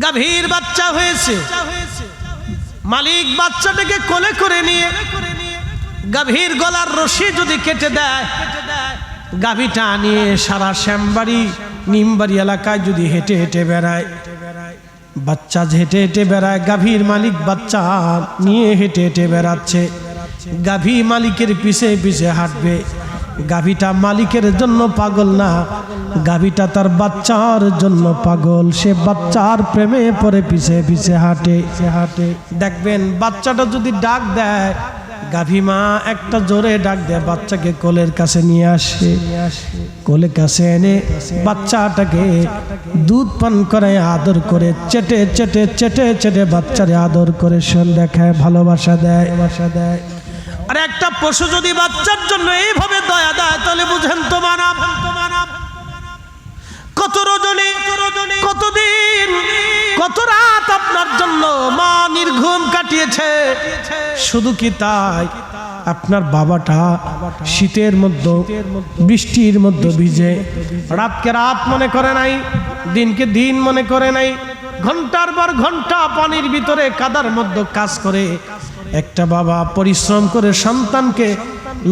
গাভীর বাচ্চা হয়েছে, মালিক বাচ্চাটাকে কোলে করে নিয়ে গাভীর গলার রশি যদি কেটে দেয়, গাভীটা নিয়ে সারা শ্যামবাড়ি নিমবাড়ি এলাকায় যদি হেঁটে হেঁটে বেড়ায়, বাচ্চা হেঁটে হেঁটে বেড়ায়, গাভীর মালিক বাচ্চা নিয়ে হেঁটে হেঁটে বেড়াচ্ছে, গাভী মালিকের পিছে পিছে হাঁটবে। গাভীটা মালিকের জন্য পাগল না, গাভীটা তার বাচ্চার জন্য পাগল। সে বাচ্চার প্রেমে পড়ে পিছে পিছে হাঁটে হাঁটে। দেখবেন বাচ্চাটা যদি ডাক দেয়, গাভী মা একটা জোরে ডাক দেয়, বাচ্চাকে কোলের কাছে নিয়ে আসে, কোলের কাছে এনে বাচ্চাটাকে দুধ পান করে আদর করে চেটে চেটে চেটে চেটে বাচ্চারে আদর করে শোন দেখায়, ভালোবাসা দেয়। আর একটা পশু যদি বাচ্চার জন্য এইভাবে দয়া দেয়, তাহলে বুঝেন তো মানব কত রজনী কতদিন কত রাত আপনার জন্য মা নির্ঘুম কাটিয়েছে। শুধু কি তাই, আপনার বাবাটা শীতের মধ্যে বৃষ্টির মধ্যে ভিজে, রাতকে রাত মনে করে নাই, দিনকে দিন মনে করে নাই, ঘন্টার পর ঘন্টা পানির ভিতরে কাদার মধ্যে কাজ করে একটা বাবা পরিশ্রম করে সন্তানকে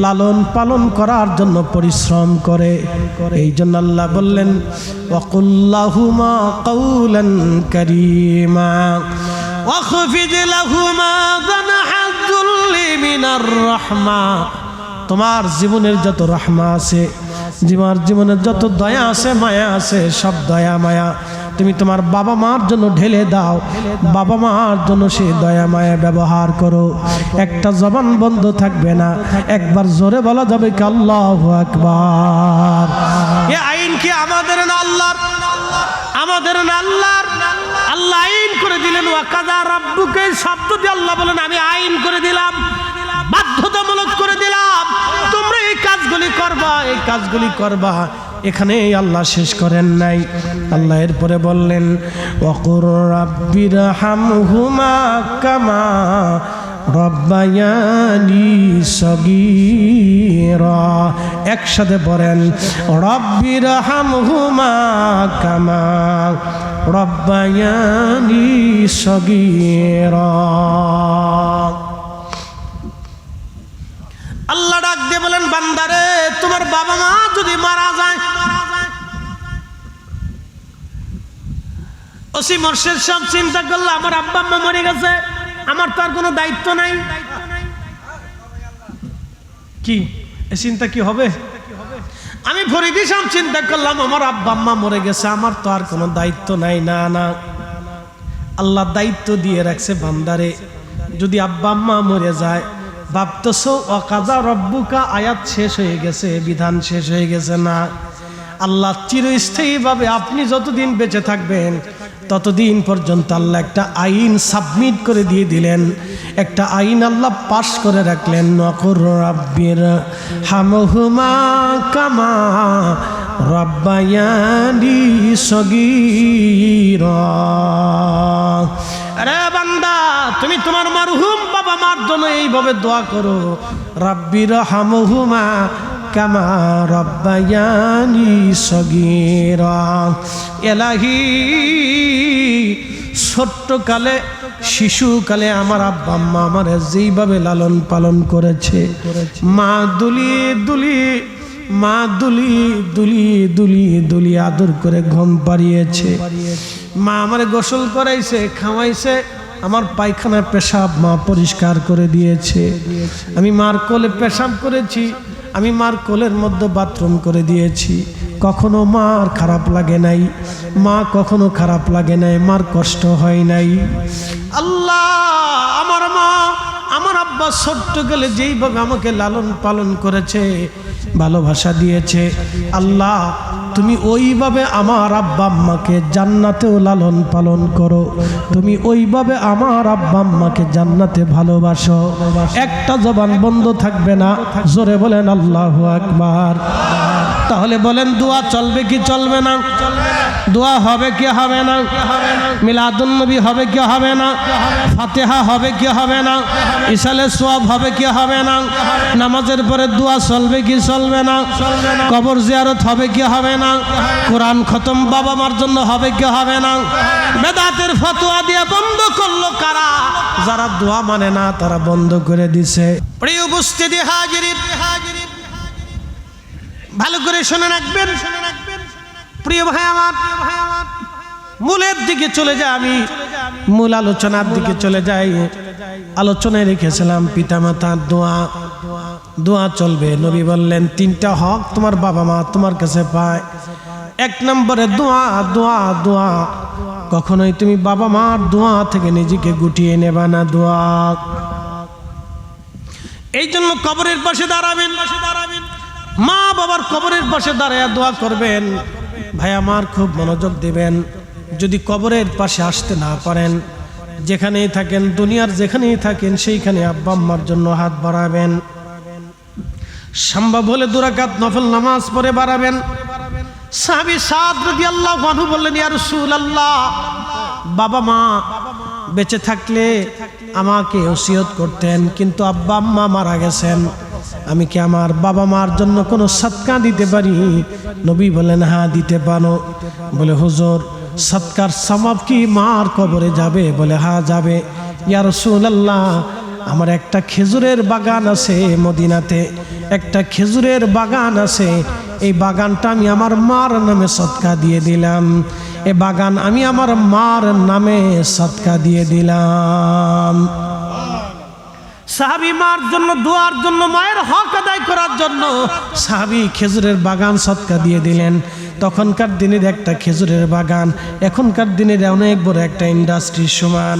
লালন পালন করার জন্য পরিশ্রম করে। এই জন্য আল্লাহ বললেন ওয়াকুল্লাহুমা কাউলান কারীমা ওয়াখফিদ লাহুমা যানহায যুল্লি মিনার রাহমা। তোমার জীবনের যত রহমা আছে, জীবনের যত দয়া আছে, মায়া আছে, সব দয়া মায়া তুমি তোমার বাবা মার জন্য ঢেলে দাও। বাবা মার জন্য সে দয়া মায়া ব্যবহার করো। একটা জবান বন্ধ থাকবে না, একবার জোরে বলা যাবে কি আল্লাহু আকবার। এই আইন কি আমাদের না আল্লাহর? আমাদের না আল্লাহর? আল্লাহ আইন করে দিলেন, ওয়াকাযা রাব্বুকা শব্দ দিয়ে আল্লাহ বলেন আমি আইন করে দিলাম, বাধ্যতামূলক করে দিলাম, তোমরা এই কাজগুলি করবা, এই কাজগুলি করবা। এখানে আল্লাহ শেষ করেন নাই, আল্লাহ এরপরে বললেন ওয়াকুর রাব্বিরহামহুমা কামা রব্বায়ানি সগীরা। একসাথে বলেন রব্বিরহামহুমা কামা রব্বায়ানি সগীরা। আল্লাহ ডাক দিয়ে বলেন বান্দারে, তোমার বাবা মা যদি মারা যায়, ওসি মোর্শেদ সাহেব চিন্তা করলো আমার আব্বা আম্মা মরে গেছে, আমার তো আর কোনো দায়িত্ব নাই। কি এ চিন্তা কি হবে? আমি ফরিদি সাহেব চিন্তা করলাম আমার আব্বা আম্মা মরে গেছে, আমার তো আর কোনো দায়িত্ব নাই। না না, আল্লাহ দায়িত্ব দিয়ে রাখছে বান্দারে, যদি আব্বা আম্মা মরে যায় ভাবতেছো ওয়াকাযা রব্বুকা আয়াত শেষ হয়ে গেছে, বিধান শেষ হয়ে গেছে। না, আল্লাহ চিরস্থায়ীভাবে আপনি যতদিন বেঁচে থাকবেন ততদিন পর্যন্ত আল্লাহ একটা আইন সাবমিট করে দিয়ে দিলেন, একটা আইন আল্লাহ পাশ করে রাখলেন। ওয়াকুর রাব্বিরহামহুমা কামা রব্বায়ানি সগীরা। আরে বান্দা, তুমি তোমার মারহুম বাবা মার জন্য এইভাবে দোয়া করো, রাব্বিরহামহুমা কামা রব্বায়ানি সগীরা। এলাহি, ছোট্টকালে শিশুকালে আমার আব্বা আম্মা আমার যেইভাবে লালন পালন করেছে, মা দুলিয়ে দুলিয়ে মা দুলিয়ে দুলিয়ে দুলিয়ে দুলিয়ে আদর করে ঘুম পাড়িয়েছে, মা আমারে গোসল করাইছে, খাওয়াইছে, আমার পায়খানা পেশাব মা পরিষ্কার করে দিয়েছে, আমি মার কোলে পেশাব করেছি, আমি মার কোলের মধ্যে বাথরুম করে দিয়েছি। কখনো মার খারাপ লাগে নাই, মা কখনো খারাপ লাগে নাই, মার কষ্ট হয় নাই। আল্লাহ, আমার মা আমার আব্বা ছোট্ট গেলে যেইভাবে আমাকে লালন পালন করেছে, ভালোবাসা দিয়েছে, আল্লাহ তুমি ওইভাবে আমার আব্বা আম্মাকে জান্নাতেও লালন পালন করো, তুমি ওইভাবে আমার আব্বা আম্মাকে জান্নাতে ভালোবাসো। একটা জবান বন্ধ থাকবে না, জোরে বলেন আল্লাহু আকবার। তাহলে বলেন দোয়া চলবে কি চলবে না? দোয়া হবে কি হবে না? মিলাদুন নবী হবে কি হবে না? ফাতিহা হবে কি হবে না? ইসালে সওয়াব হবে কি হবে না? নামাজের পরে দোয়া চলবে কি চলবে না? কবর জিয়ারত হবে কি হবে না? কোরআন খতম বাবা মার জন্য হবে কি হবে না? বেদাতের ফতোয়া দিয়ে বন্ধ করলো কারা? যারা দোয়া মানে না তারা বন্ধ করে দিছে। প্রিয় উপস্থিতি হাজিরিন, ভালো করে শুনে রাখবেন প্রিয় ভাই আমার। মূলের দিকে চলে যাই, আমি মূল আলোচনার দিকে চলে যাই। আলোচনায় রেখেছিলাম পিতামাতার দোয়া। দোয়া চলবে। নবী বললেন তিনটা হক তোমার বাবা মা তোমার কাছে পায়। এক নম্বরে দোয়া, দোয়া, দোয়া। কখনোই তুমি বাবা মার দোয়া থেকে নিজেকে গুটিয়ে নেবা না। দোয়া এই জন্য কবরের পাশে দাঁড়াবেন, মা বাবার কবরের পাশে দাঁড়ায় দোয়া করবেন। ভাই আমার খুব মনোযোগ দিবেন। যদি কবরের পাশে আসতে না পারেন, যেখানেই থাকেন, দুনিয়ার যেখানেই থাকেন, সেইখানে আব্বা আম্মার জন্য হাত বাড়াবেন। সম্ভব হলে 2 রাকাত নফল নামাজ পড়ে বাড়াবেন। সাহাবী সাদ রাদিয়াল্লাহু আনহু বললেন, ইয়া রাসূলুল্লাহ, বাবা মা বেঁচে থাকলে আমাকে ওসিয়ত করতেন, কিন্তু আব্বা আম্মা মারা গেছেন, আমি কি আমার বাবা মার জন্য কোনো সদকা দিতে পারি? নবী বলেন হ্যাঁ দিতে পারো। বলে হুজুর সদকার সওয়াব কি মার কবরে যাবে? বলে হ্যাঁ যাবে। ইয়া রাসূলুল্লাহ, আমার একটা খেজুরের বাগান আছে মদিনাতে, একটা খেজুরের বাগান আছে। এই বাগানটা আমি আমার মার নামে সদকা দিয়ে দিলাম। এই বাগান আমি আমার মার নামে সদকা দিয়ে দিলাম। সাহাবী মার জন্য দোয়ার জন্য, মায়ের হক আদায় করার জন্য সাহাবী খেজুরের বাগান সদকা দিয়ে দিলেন। তখনকার দিনের একটা খেজুরের বাগান এখনকার দিনের অনেক বড় একটা ইন্ডাস্ট্রির সমান।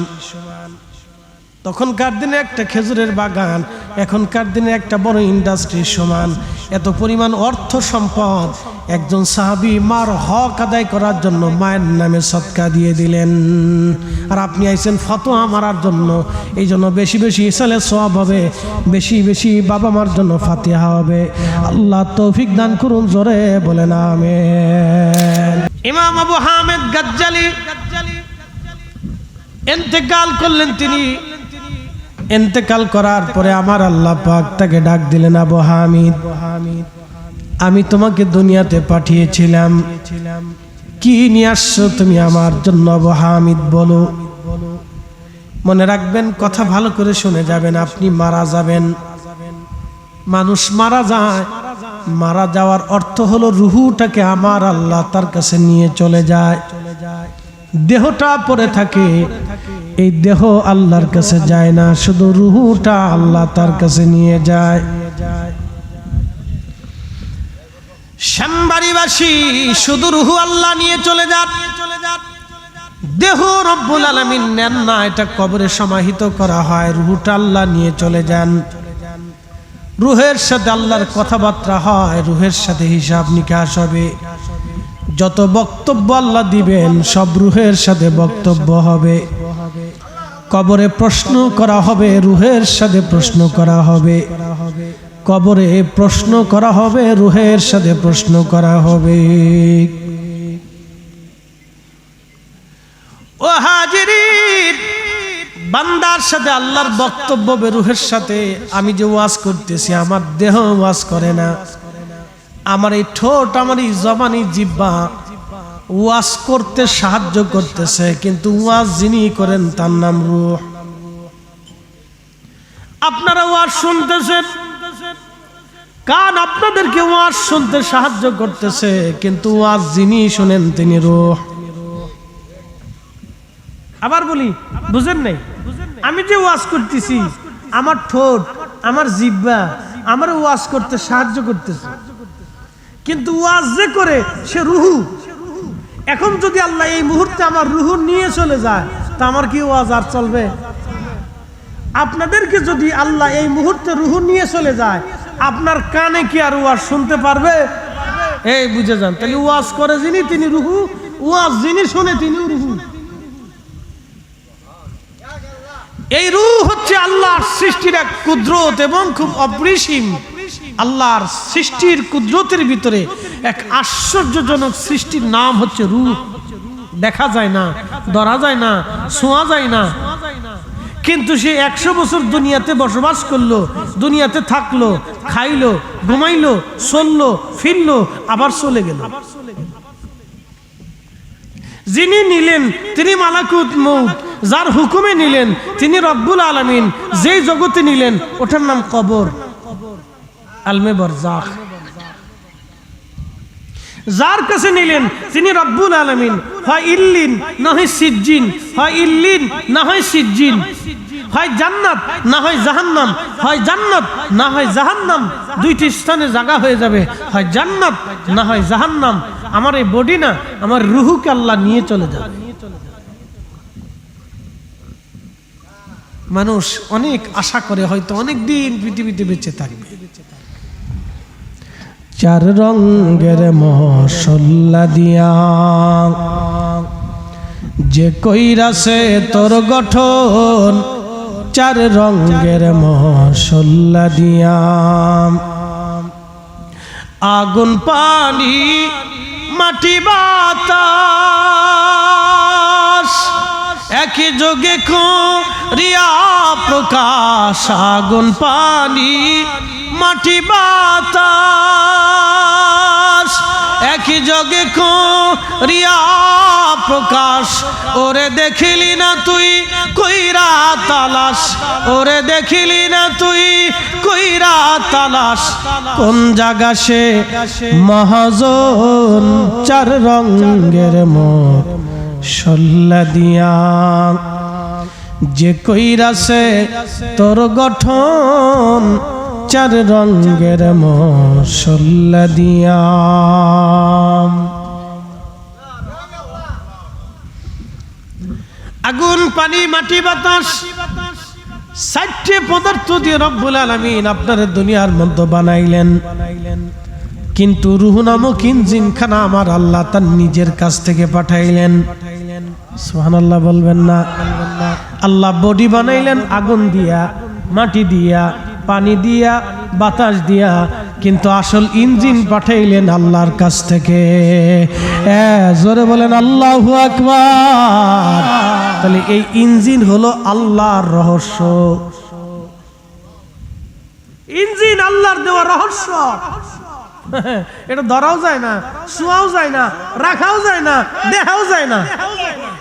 তখনকার দিনে একটা খেজুরের বাগান এখনকার দিনে একটা বড় ইন্ডাস্ট্রির সমান। এত পরিমাণ অর্থ সম্পদ একজন সাহাবী মার হক আদায় করার জন্য মায়ের নামে সদকা দিয়ে দিলেন। আর আপনি আইছেন ফতোয়া মারার জন্য। এই জন্য বেশি বেশি ইসালে সওয়াব হবে, বেশি বেশি বাবা মার জন্য ফাতিহা হবে। আল্লাহ তৌফিক দান করুন, জোরে বলেন আমিন। ইমাম আবু হামিদ গাজ্জালি ইন্তেকাল করলেন। তিনি ইন্তেকাল করার পরে আমার আল্লাহ পাক তাকে ডাক দিলেন, আবু হামিদ, আমি তোমাকে দুনিয়াতে পাঠিয়েছিলাম, কি নিয়ে আসছো তুমি আমার জন্য? আবু হামিদ বলো। মনে রাখবেন, কথা ভালো করে শুনে যাবেন। আপনি মারা যাবেন, মানুষ মারা যায়, মারা যাওয়ার অর্থ হলো রুহুটাকে আমার আল্লাহ তার কাছে নিয়ে চলে যায়। দেহটা পড়ে থাকে, এই দেহ আল্লাহর কাছে যায় না, শুধু রুহুটা আল্লাহ তার কাছে নিয়ে যায়। শ্যামবাড়িবাসী শুধু রুহু আল্লাহ নিয়ে চলে যান, দেহ রব্বুল আলামিন নেন না। এটা কবরে সমাহিত করা হয়, রুহুটা আল্লাহ নিয়ে চলে যান। রুহের সাথে আল্লাহর কথাবার্তা হয়, রুহের সাথে হিসাব নিকাশ হবে। যত বক্তব্য আল্লাহ দিবেন সব রুহের সাথে বক্তব্য হবে। কবরে প্রশ্ন করা হবে, রুহের সাথে প্রশ্ন করা হবে। কবরে প্রশ্ন করা হবে, রুহের সাথে প্রশ্ন করা হবে। ও হাজিরিন, বান্দার সাথে আল্লাহর বক্তব্য হবে, রুহের সাথে। আমি যে ওয়াজ করতেছি, আমার দেহ ওয়াজ করে না, আমার এই ঠোঁট, আমার এই জবান, এই জিহ্বা ওয়াজ করতে সাহায্য করতেছে, কিন্তু ওয়াজ যিনি করেন তার নাম রূহ। আপনারা ওয়াজ শুনতেছেন, কান আপনাদেরকে ওয়াজ শুনতে সাহায্য করতেছে, কিন্তু ওয়াজ যিনি শুনেন তিনি রূহ। আবার বলি, বুঝেন নাই? আমি যে ওয়াজ করতেছি, আমার ঠোঁট, আমার জিহ্বা আমার ওয়াজ করতে সাহায্য করতেছে, কিন্তু ওয়াজ যে করে সে রুহু। এখন যদি আল্লাহ এই মুহূর্তে আমার রুহু নিয়ে চলে যায়, তা আমার কি ওয়াজ আর চলবে? আপনাদেরকে যদি আল্লাহ এই মুহূর্তে রুহু নিয়ে চলে যায়, আপনার কানে কি আর ওয়াজ শুনতে পারবে? এই বুঝে যান, তাহলে ওয়াজ করে যিনি তিনি রুহু, ওয়াজ যিনি শুনে তিনি রুহু। এই রূহ হচ্ছে আল্লাহর সৃষ্টির এক কুদরত এবং খুব অপরিসীম। আল্লাহর সৃষ্টির কুদরতের ভিতরে এক আশ্চর্যজনক সৃষ্টির নাম হচ্ছে রূহ। দেখা যায় না, ধরা যায় না, ছোঁয়া যায় না, কিন্তু সে 100 বছর দুনিয়াতে বসবাস করলো, দুনিয়াতে থাকলো, খাইলো, ঘুমাইলো, চললো, ফিরলো, আবার চলে গেল। যিনি নিলেন তিনি মালাকুত মউত, যার হুকুমে নিলেন তিনি রব্বুল আলামিন, যেই জগতে নিলেন ওটার নাম কবর, আলমে বারজাখ। যার কাছে নিলেন তিনি রব্বুল আলামিন, হয় ইল্লিন না হয় সিজ্জিন, হয় ইল্লিন না হয় সিজ্জিন, হয় জান্নাত না হয় জাহান্নাম, হয় জান্নাত না হয় জাহান্নাম, দুইটি স্থানে জায়গা হয়ে যাবে, হয় জান্নাত না হয় জাহান্নাম। আমার এই বডি না, আমার রুহুকে আল্লাহ নিয়ে চলে যাবে। মানুষ অনেক আশা করে হয়তো অনেক দিন পৃথিবীতে বেঁচে থাকবে। 4 রঙের মশলা দিয়া যে কইরাছে তোর গঠন, 4 রঙের মশলা দিয়া আগুন পানি মাটি বাতাস একই যোগে করিয়া প্রকাশ। আগুন পানি মাটি বাতাস একই যোগে করিয়া প্রকাশ। ওরে দেখিলি না তুই কইরা তালাশ, ওরে দেখিলি না তুই কইরা তালাশ, কোন জায়গা সে মহাজন 4 রঙের মশলা দিয়া যে কইরাছে তোর গঠন, 4 রঙের মশলা দিয়া। আগুন পানি মাটি বাতাস 4টি পদার্থ দিয়ে রব্বুল আলামিন আপনার দুনিয়ার মধ্যে বানাইলেন, কিন্তু রূহ নামক ইঞ্জিনখানা আমার আল্লাহ তার নিজের কাছ থেকে পাঠাইলেন। সুবহানাল্লাহ বলবেন না? আল্লাহ বডি বানাইলেন আগুন দিয়া, মাটি দিয়া, পানি দিয়া, বাতাস দিয়া, কিন্তু আসল ইঞ্জিন পাঠাইলেন আল্লাহর কাছ থেকে। জোরে বলেন আল্লাহু আকবার। তাহলে এই ইঞ্জিন হলো আল্লাহর রহস্য, ইঞ্জিন আল্লাহর দেওয়া রহস্য। এটা ধরাও যায় না, ছোঁয়াও যায় না, রাখাও যায় না, দেখাও যায় না,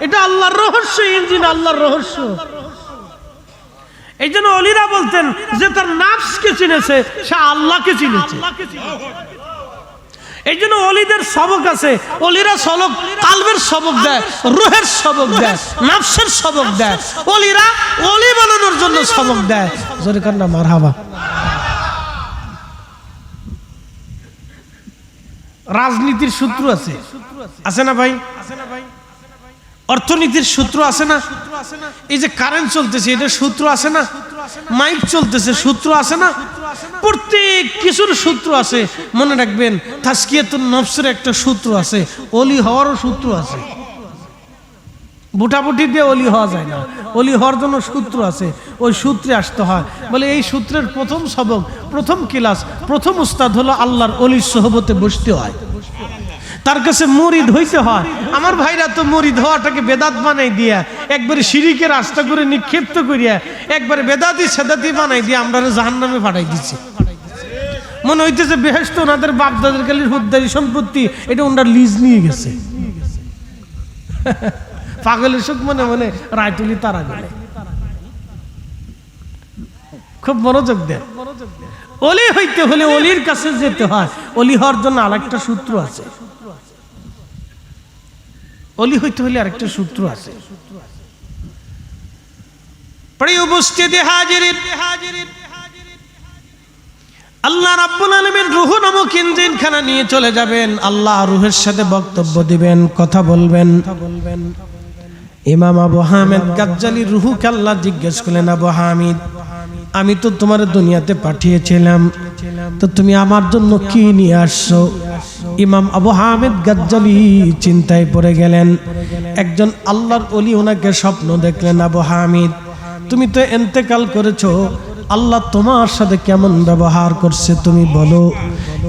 এটা আল্লাহর রহস্য, ইঞ্জিন আল্লাহর রহস্য। এই জন্য অলিরা বলতেন যে তার নাফসকে চিনেছে সে আল্লাহকে চিনেছে। এই জন্য অলিদের সবক আছে, অলিরা সবক কালবের সবক দেয়, রুহের সবক দেয়, নাফসের সবক দেয়। অলিরা অলি বানানোর জন্য সবক দেয়। জোরে কান্না মারহাবা। রাজনীতির সূত্র আছে, আছে না ভাই? অর্থনীতির সূত্র আছে না? এই যে কারেন্ট চলতেছে এটার সূত্র আছে না? মাইক চলতেছে সূত্র আছে না? প্রত্যেক কিছুর সূত্র আছে। মনে রাখবেন তাজকিয়াতুন নফসের একটা সূত্র আছে, ওলি হওয়ারও সূত্র আছে। বুটাবুটি দিয়ে ওলি হওয়া যায় না, ওলি হওয়ার জন্য সূত্র আছে, ওই সূত্রে আসতে হয়। বলে এই সূত্রের প্রথম সবক, প্রথম ক্লাস, প্রথম উস্তাদ হলো আল্লাহর ওলির সোহবতে বসতে হয়, তার কাছে মুরিদ হইতে হয়। আমার ভাইরা তো মুরিদ হওয়াটাকে বেদাত বানাই দিয়া, একবারে শিরিকের রাস্তা করে নিক্ষিপ্ত করিয়া, একবারে বেদাতি সেদাতি বানাই দিয়ে আমরা জাহান্নামে পাঠাই দিচ্ছি। মনে হইতেছে বেহেশত ওনাদের বাপদাদের কালির হুদ্দারি সম্পত্তি, এটা ওনারা লিজ নিয়ে গেছে। পাগলের সুখ মনে মনে রায়তুলি তারা গেলে। খুব মনোযোগ দেন। অলি হইতে হলে অলির কাছে যেতে হয়। অলি হওয়ার জন্য আরেকটা সূত্র আছে, অলি হইতে হলে আরেকটা সূত্র আছে। প্রিয় উপস্থিতি হাজিরিন, আল্লাহ রাব্বুল আলামিন রূহ নামক ইঞ্জিনখানা নিয়ে চলে যাবেন। আল্লাহ রূহের সাথে বক্তব্য দিবেন, কথা বলবেন। ইমাম আবু হামিদ গাজ্জালী রূহকে আল্লাহ জিজ্ঞেস করলেন, আবু হামিদ, আমি তো তোমার দুনিয়াতে পাঠিয়েছিলাম, তো তুমি আমার জন্য কি নিয়ে আসছো? ইমাম আবু হামিদ গাজ্জালী চিন্তায় পড়ে গেলেন। একজন আল্লাহর ওলি ওনাকে স্বপ্ন দেখলেন, আবু হামিদ তুমি তো ইন্তেকাল করেছো, আল্লাহ তোমার সাথে কেমন ব্যবহার করছে তুমি বলো।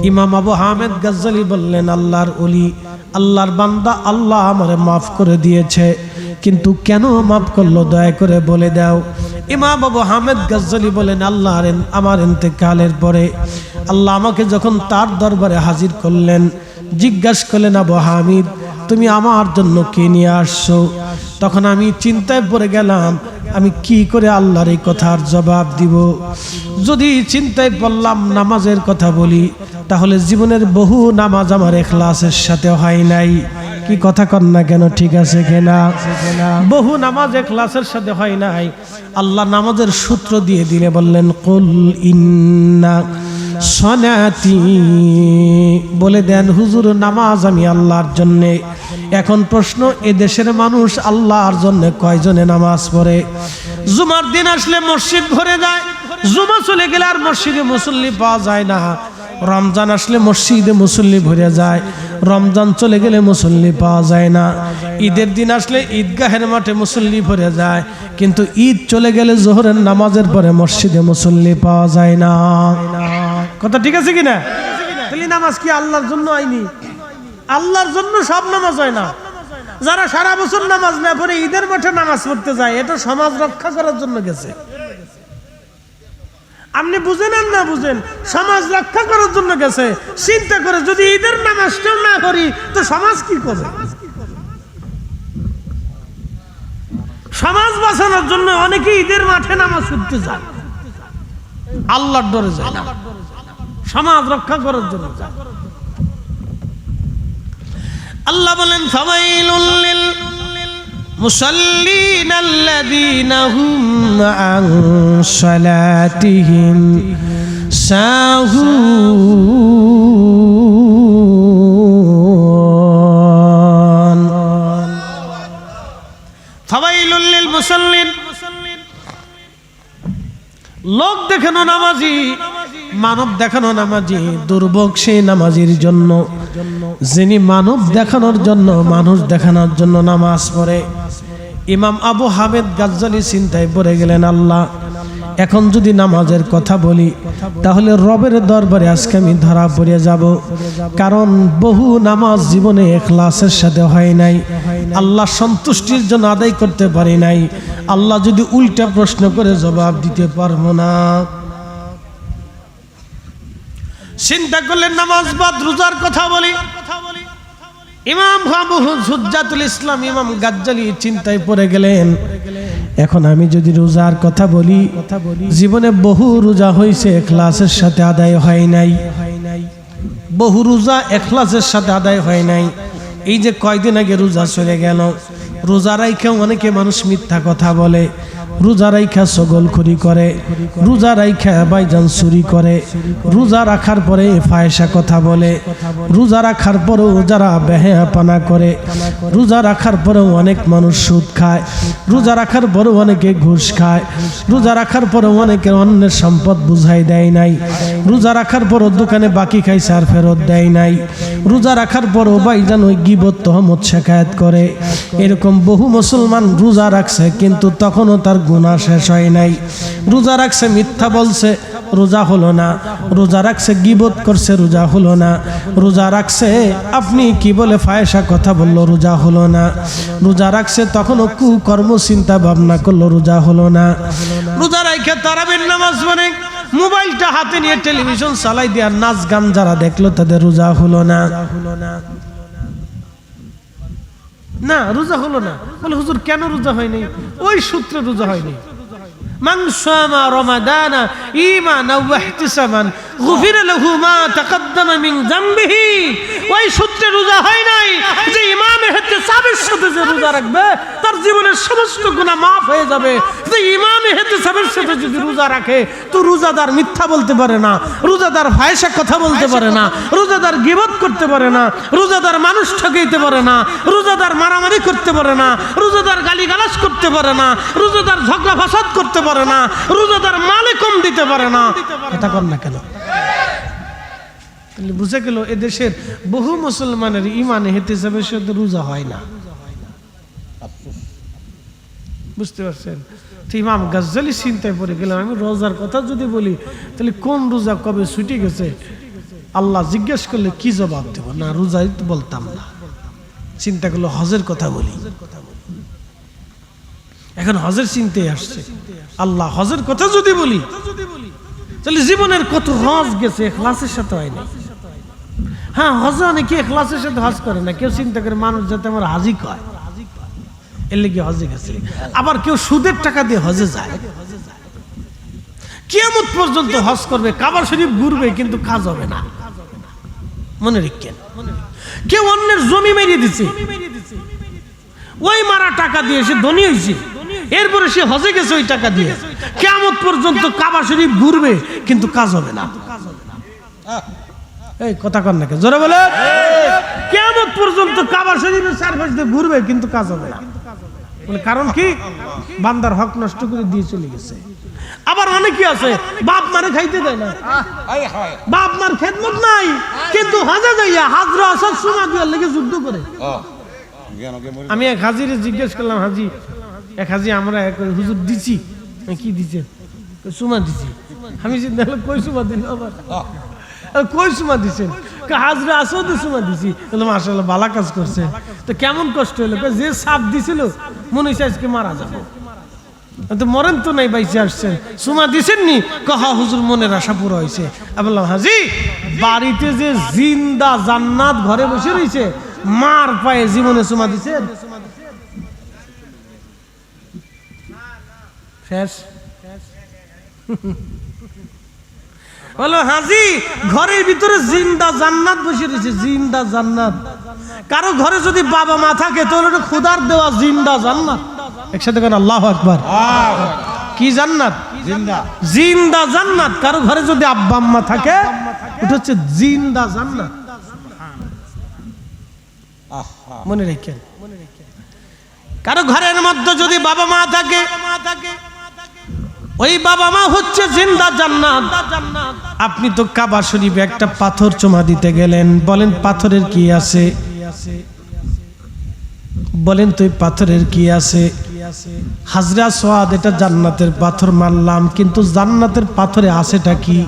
ইমাম আবু হামেদ গাজ্জালী বললেন, আল্লাহর ওলি, আল্লাহর বান্দা, আল্লাহ আমারে মাফ করে দিয়েছে, কিন্তু কেন মাফ করলো দয়া করে বলে দাও। ইমাম আবু হামেদ গাজ্জালী বলেন, আল্লাহর আমার ইন্তেকালের পরে আল্লাহ আমাকে যখন তার দরবারে হাজির করলেন, জিজ্ঞাসা করলেন, আবু হামিদ তুমি আমার জন্য কি নিয়ে আসছো? তখন আমি চিন্তায় পড়ে গেলাম, আমি কি করে আল্লাহর এই কথার জবাব দিব। যদি চিন্তায় পড়লাম নামাজের কথা বলি, তাহলে জীবনের বহু নামাজ আমার ইখলাসের সাথে হয় নাই। কি কথা কন না কেন? ঠিক আছে কিনা? বহু নামাজ ইখলাসের সাথে হয় নাই। আল্লাহ নামাজের সূত্র দিয়ে দিলে বললেন, কুল ইন্না সলাতি, বলে দেন হুজুর নামাজ আমি আল্লাহর জন্য। এখন প্রশ্ন, এ দেশের মানুষ আল্লাহর জন্য কয়জনে নামাজ পড়ে? জুমার দিন আসলে মসজিদ ভরে যায়, জুমা চলে গেলে আর মসজিদে মুসল্লি পাওয়া যায় না। রমজান আসলে মসজিদে মুসল্লি ভরে যায়, রমজান চলে গেলে মুসল্লি পাওয়া যায় না। ঈদের দিন আসলে ঈদগাহের মাঠে মুসল্লি ভরে যায়, কিন্তু ঈদ চলে গেলে জোহরের নামাজের পরে মসজিদে মুসল্লি পাওয়া যায় না। কথা ঠিক আছে কিনা? তাহলে নামাজ কি আল্লাহর জন্য আইনি? আল্লাহর জন্য সব নামাজ হয় না। যারা সারা বছর নামাজ না পড়ে ঈদের মাঠে নামাজ পড়তে যায়, এটা সমাজ রক্ষা করার জন্য গেছে। আপনি বুঝেন আর না বুঝেন, সমাজ রক্ষা করার জন্য গেছে। চিন্তা করে যদি ঈদের নামাজটাও না করি তো সমাজ কি করবে? সমাজ বাঁচানোর জন্য অনেকে ঈদের মাঠে নামাজ পড়তে যায়, আল্লাহর ডরে যায় না, সমাজ রক্ষা করার জন্য যায়। আল্লাহ বলেন, ফাওয়াইলুল লিল মুসাল্লিন আল্লাযীনা হুম আন সালাতিহিম সাহুন। ফাওয়াইলুল লিল মুসাল্লিন, লোক দেখানো নামাজি, মানব দেখানো নামাজি, দুর্ভোগ সেই নামাজির জন্য যিনি মানব দেখানোর জন্য, মানুষ দেখানোর জন্য নামাজ পড়ে। ইমাম আবু হামেদ গাজ্জালী চিন্তায় পড়ে গেলেন, আল্লাহ এখন যদি নামাজের কথা বলি তাহলে রবের দরবারে আজকে আমি ধরা পড়ে যাব, কারণ বহু নামাজ জীবনে ইখলাসের সাথে হয় নাই, আল্লাহ সন্তুষ্টির জন্য আদায় করতে পারি নাই। আল্লাহ যদি উল্টা প্রশ্ন করে জবাব দিতে পারবো না। চিন্তা করলেন নামাজ বাদ রোজার কথা বলি। ইমাম আবু হুজ্জাতুল ইসলাম ইমাম গাজ্জালী চিন্তায় পড়ে গেলেন, এখন আমি যদি রোজার কথা বলি, জীবনে বহু রোজা হয়েছে ইখলাসের সাথে আদায় হয় নাই, বহু রোজা ইখলাসের সাথে আদায় হয় নাই। এই যে কয়দিন আগে রোজা চলে গেল, রোজা রাইখা অনেকে মানুষ মিথ্যা কথা বলে, রোজা রাইখা ছগলখড়ি করে, রোজা রাইখা বাইজান চুরি করে, রোজা রাখার পরে ফায়সা কথা বলে, রোজা রাখার পরেও যারা বেহায়াপনা করে, রোজা রাখার পরেও অনেক মানুষ সুদ খায়, রোজা রাখার পরেও অনেকে ঘুষ খায়, রোজা রাখার পরেও অনেকে অন্যের সম্পদ বুঝাই দেয় নাই, রোজা রাখার পরও দোকানে বাকি খাইছে আর ফেরত দেয় নাই, রোজা রাখার পরও বাইজান ওই গীবত তহমত শেখায়াত করে। এরকম বহু মুসলমান রোজা রাখছে কিন্তু তখনও তার গুনাহ শেষ হয় নাই। রোজা রাখছে, মিথ্যা বলছে, রোজা হলো না। রোজা রাখছে, গীবত করছে, রোজা হলো না। রোজা রাখছে, আপনি কি বলে ফায়সা কথা বললো, রোজা হলো না। রোজা রাখছে, তখনও কুকর্ম চিন্তা ভাবনা করলো, রোজা হলো না। রোজা রাখে তারাবির নামাজ পড়ে মোবাইলটা হাতে নিয়ে টেলিভিশন চালাই দিয়ে নাচ গান যারা দেখলো তাদের রোজা হলো না। না, রোজা হলো না। বলে হুজুর কেন রোজা হয়নি? ওই সূত্রে রোজা হয়নি। মান সামা রমাদানা ঈমানাও ওয়া ইহতিসাবান গুফিরা লাহু মা তাকদ্দামা মিন যামবিহি। ওই সূত্রে রোজা হয় নাই যে ইমাম ইহতিসাবের সাথে যে রোজা রাখবে তার জীবনের সমস্ত গুনাহ মাফ হয়ে যাবে। যে ইমাম ইহতিসাবের সাথে যদি রোজা রাখে তো রোজাদার মিথ্যা বলতে পারে না, রোজাদার ফায়সা কথা বলতে পারে না, রোজাদার গীবত করতে পারে না, রোজাদার মানুষ ঠকাইতে পারে না, রোজাদার মারামারি করতে পারে না, রোজাদার গালিগালাজ করতে পারে না, রোজাদার ঝগড়া ফাসাদ করতে পারে না, রোজাদার মালে কম দিতে পারে না। এটা কর না কেন? বুঝে গেল এদেশের বহু মুসলমানের ইমান ইহতিসাবের সাথে রোজা হয় না। বুঝতে পারছেন? তো ইমাম গাজ্জালি চিন্তায় পড়ে গেলাম, আমি রোজার কথা যদি বলি তাহলে কোন রোজা কবে ছুটে গেছে আল্লাহ জিজ্ঞেস করলে কি জবাব দেব? না, রোজাই তো বলতাম না। চিন্তা করলো হজের কথা বলি। এখন হজের চিন্তায় আসছে, আল্লাহ হজের কথা যদি বলি তাহলে জীবনের কত হজ গেছে, ইখলাসের সাথে হয় না। হ্যাঁ, হজে অনেকে ইখলাসের সাথে হজ করে না, কেউ চিন্তা করে মানুষ যাতে আমার হাজি কয়, এর লেগে হজে গেছে। আবার কেউ সুদের টাকা দিয়ে হজে যায়, কিয়ামত পর্যন্ত হজ করবে, কাবা শরীফ ঘুরবে, কিন্তু কাজ হবে না। মনে রাখেন, কেউ অন্যের জমি মেরিয়ে দিচ্ছে, ওই মারা টাকা দিয়ে সে ধনী হয়েছে, এরপরে সে হজে গেছে ওই টাকা দিয়ে, কিয়ামত পর্যন্ত কাবা শরীফ ঘুরবে, কিন্তু কাজ হবে না। এই কথা কর নাকি, জোরে বলে। কিয়ামত পর্যন্ত কাবা শরীফের চারপাশ দিয়ে ঘুরবে, কিন্তু কাজ হবে না। কারণ কি? বান্দার হক নষ্ট করে দিয়ে চলে গেছে। আবার অনেকে আছে বাপ মারে খাইতে দেয় না, বাপ মার খেদমত নাই, কিন্তু হজে যাইয়া হাজরা আসাদ সুমা দেওয়ার লেগে যুদ্ধ করে। আমি এক হাজিরে জিজ্ঞেস করলাম, হাজি এক হাজি আমরা এক হুজুর দিছি, কি দিচ্ছেন? সুমা দিছি। আমি চিন্তা করলাম কই সুমা দিন, আবার কই সুমা দিছেন? হাজরা আসাদে সুমা দিছি। মাশাআল্লাহ ভালো কাজ করছে। তো কেমন কষ্ট হলো? যে সাপ দিছিল মনে হচ্ছে আজকে মারা যাবো, তো মরেন তো নাই, বাইসে আসছেন, সুমা দিছেন নি? কহা হুজুর মনের আশা পুরো হয়েছে। আমি বললাম হাজি বাড়িতে যে জিন্দা জান্নাত ঘরে বসে রয়েছে, মার পায়ে জীবনে সুমা দিছেন? শেষ। বলো হাজি ঘরের ভিতরে জিন্দা জান্নাত বসে রয়েছে, জিন্দা জান্নাত। কারো ঘরে যদি বাবা মা থাকে তাহলে খুদার দেওয়া জিন্দা জান্নাত। একসাথে কেন আল্লাহু আকবার। কি জান্নাত? জিন্দা, জিন্দা জান্নাত। কারো ঘরে যদি আব্বা আম্মা থাকে এটা হচ্ছে জিন্দা জান্নাত। মনে রাখেন, কারো ঘরের মধ্যে যদি বাবা মা থাকে ওই বাবা মা হচ্ছে জিন্দা জান্নাত। আপনি তো কাবা শরীফে একটা পাথর চুমা দিতে গেলেন, বলেন পাথরের কি আছে? বলেন তো পাথরের কি আছে? হাজরা সোয়াদ এটা জান্নাতের পাথর মানলাম, কিন্তু জান্নাতের পাথরে আছেটা কি?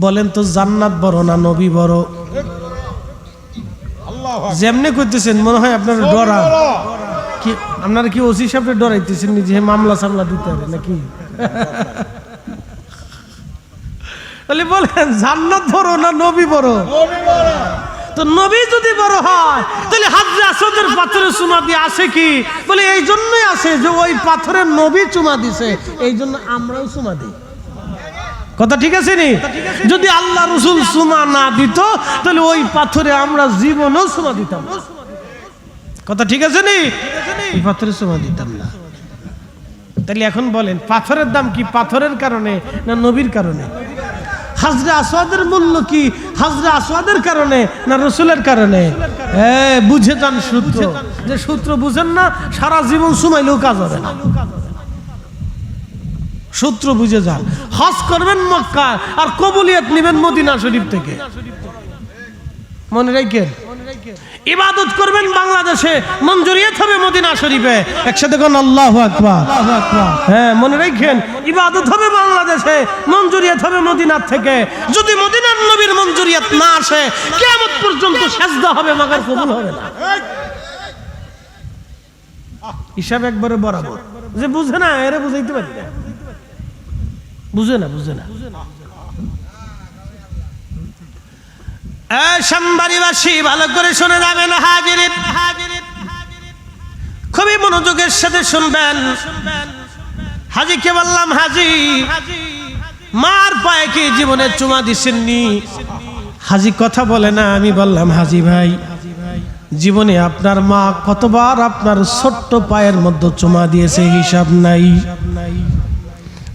বলেন তো জান্নাত বড় না নবী বড়? যেমনি করতেছেন মনে হয় আপনার ডরা কি, আপনারা কি ওসি সাহেবকে ডরাইতেছেন নিজে মামলা সামলা দিতে হবে নাকি? তাহলে বলেন জান্নাত বড় না নবী বড়? তো নবী যদি বড় হয় তাহলে হাজরা আসওয়াদের পাথরে চুমা দিয়ে আসে কি? বলে এই জন্যই আসে যে ওই পাথরের নবী চুমা দিছে, এই জন্য আমরাও চুমা দিই। কথা ঠিক আছে নি? যদি আল্লাহ রাসূল চুমা না দিত তাহলে ওই পাথরে আমরা জীবনেও চুমা দিতাম। কথা ঠিক আছে নি? এই পাথরে চুমা দিতাম না। তাহলে এখন বলেন পাথরের দাম কি পাথরের কারণে না নবীর কারণে? হাজরা আসওয়াদের মূল্য কি হাজরা আসওয়াদের কারণে না রাসূলের কারণে? বুঝে যান সূত্র, যে সূত্র বুঝেন না সারা জীবন সুমাইলেও কাজ হবে না। সূত্র বুঝে যান। হজ করবেন মক্কা আর কবুলিয়ত নেবেন মদিনা শরীফ থেকে। মনে রাখেন, ইবাদত করবেন বাংলাদেশে, মঞ্জুরিয়ত হবে মদিনা শরীফে। একসাথে কোন আল্লাহু আকবার। হ্যাঁ মনে রাখেন, ইবাদত হবে বাংলাদেশে, মঞ্জুরিয়ত হবে মদিনার থেকে। যদি মদিনার নবীর মঞ্জুরিয়ত না আসে কিয়ামত পর্যন্ত সিজদা হবে মাগার কবুল হবে না। হিসাব একবারে বরাবর। যে বুঝে না এরে বুঝাইতে পারি না, বুঝে না বুঝে না। শ্যামবাড়িবাসী ভালো করে শুনে যাবেন, হাজিরিন খুবই মনোযোগের সাথে শুনবেন। হাজিকে বললাম হাজি মার পায়ে কি জীবনে চুমা দিছেননি? হাজি কথা বলে না। আমি বললাম হাজি ভাই জীবনে আপনার মা কতবার আপনার ছোট্ট পায়ের মধ্যে চুমা দিয়েছে হিসাব নাই।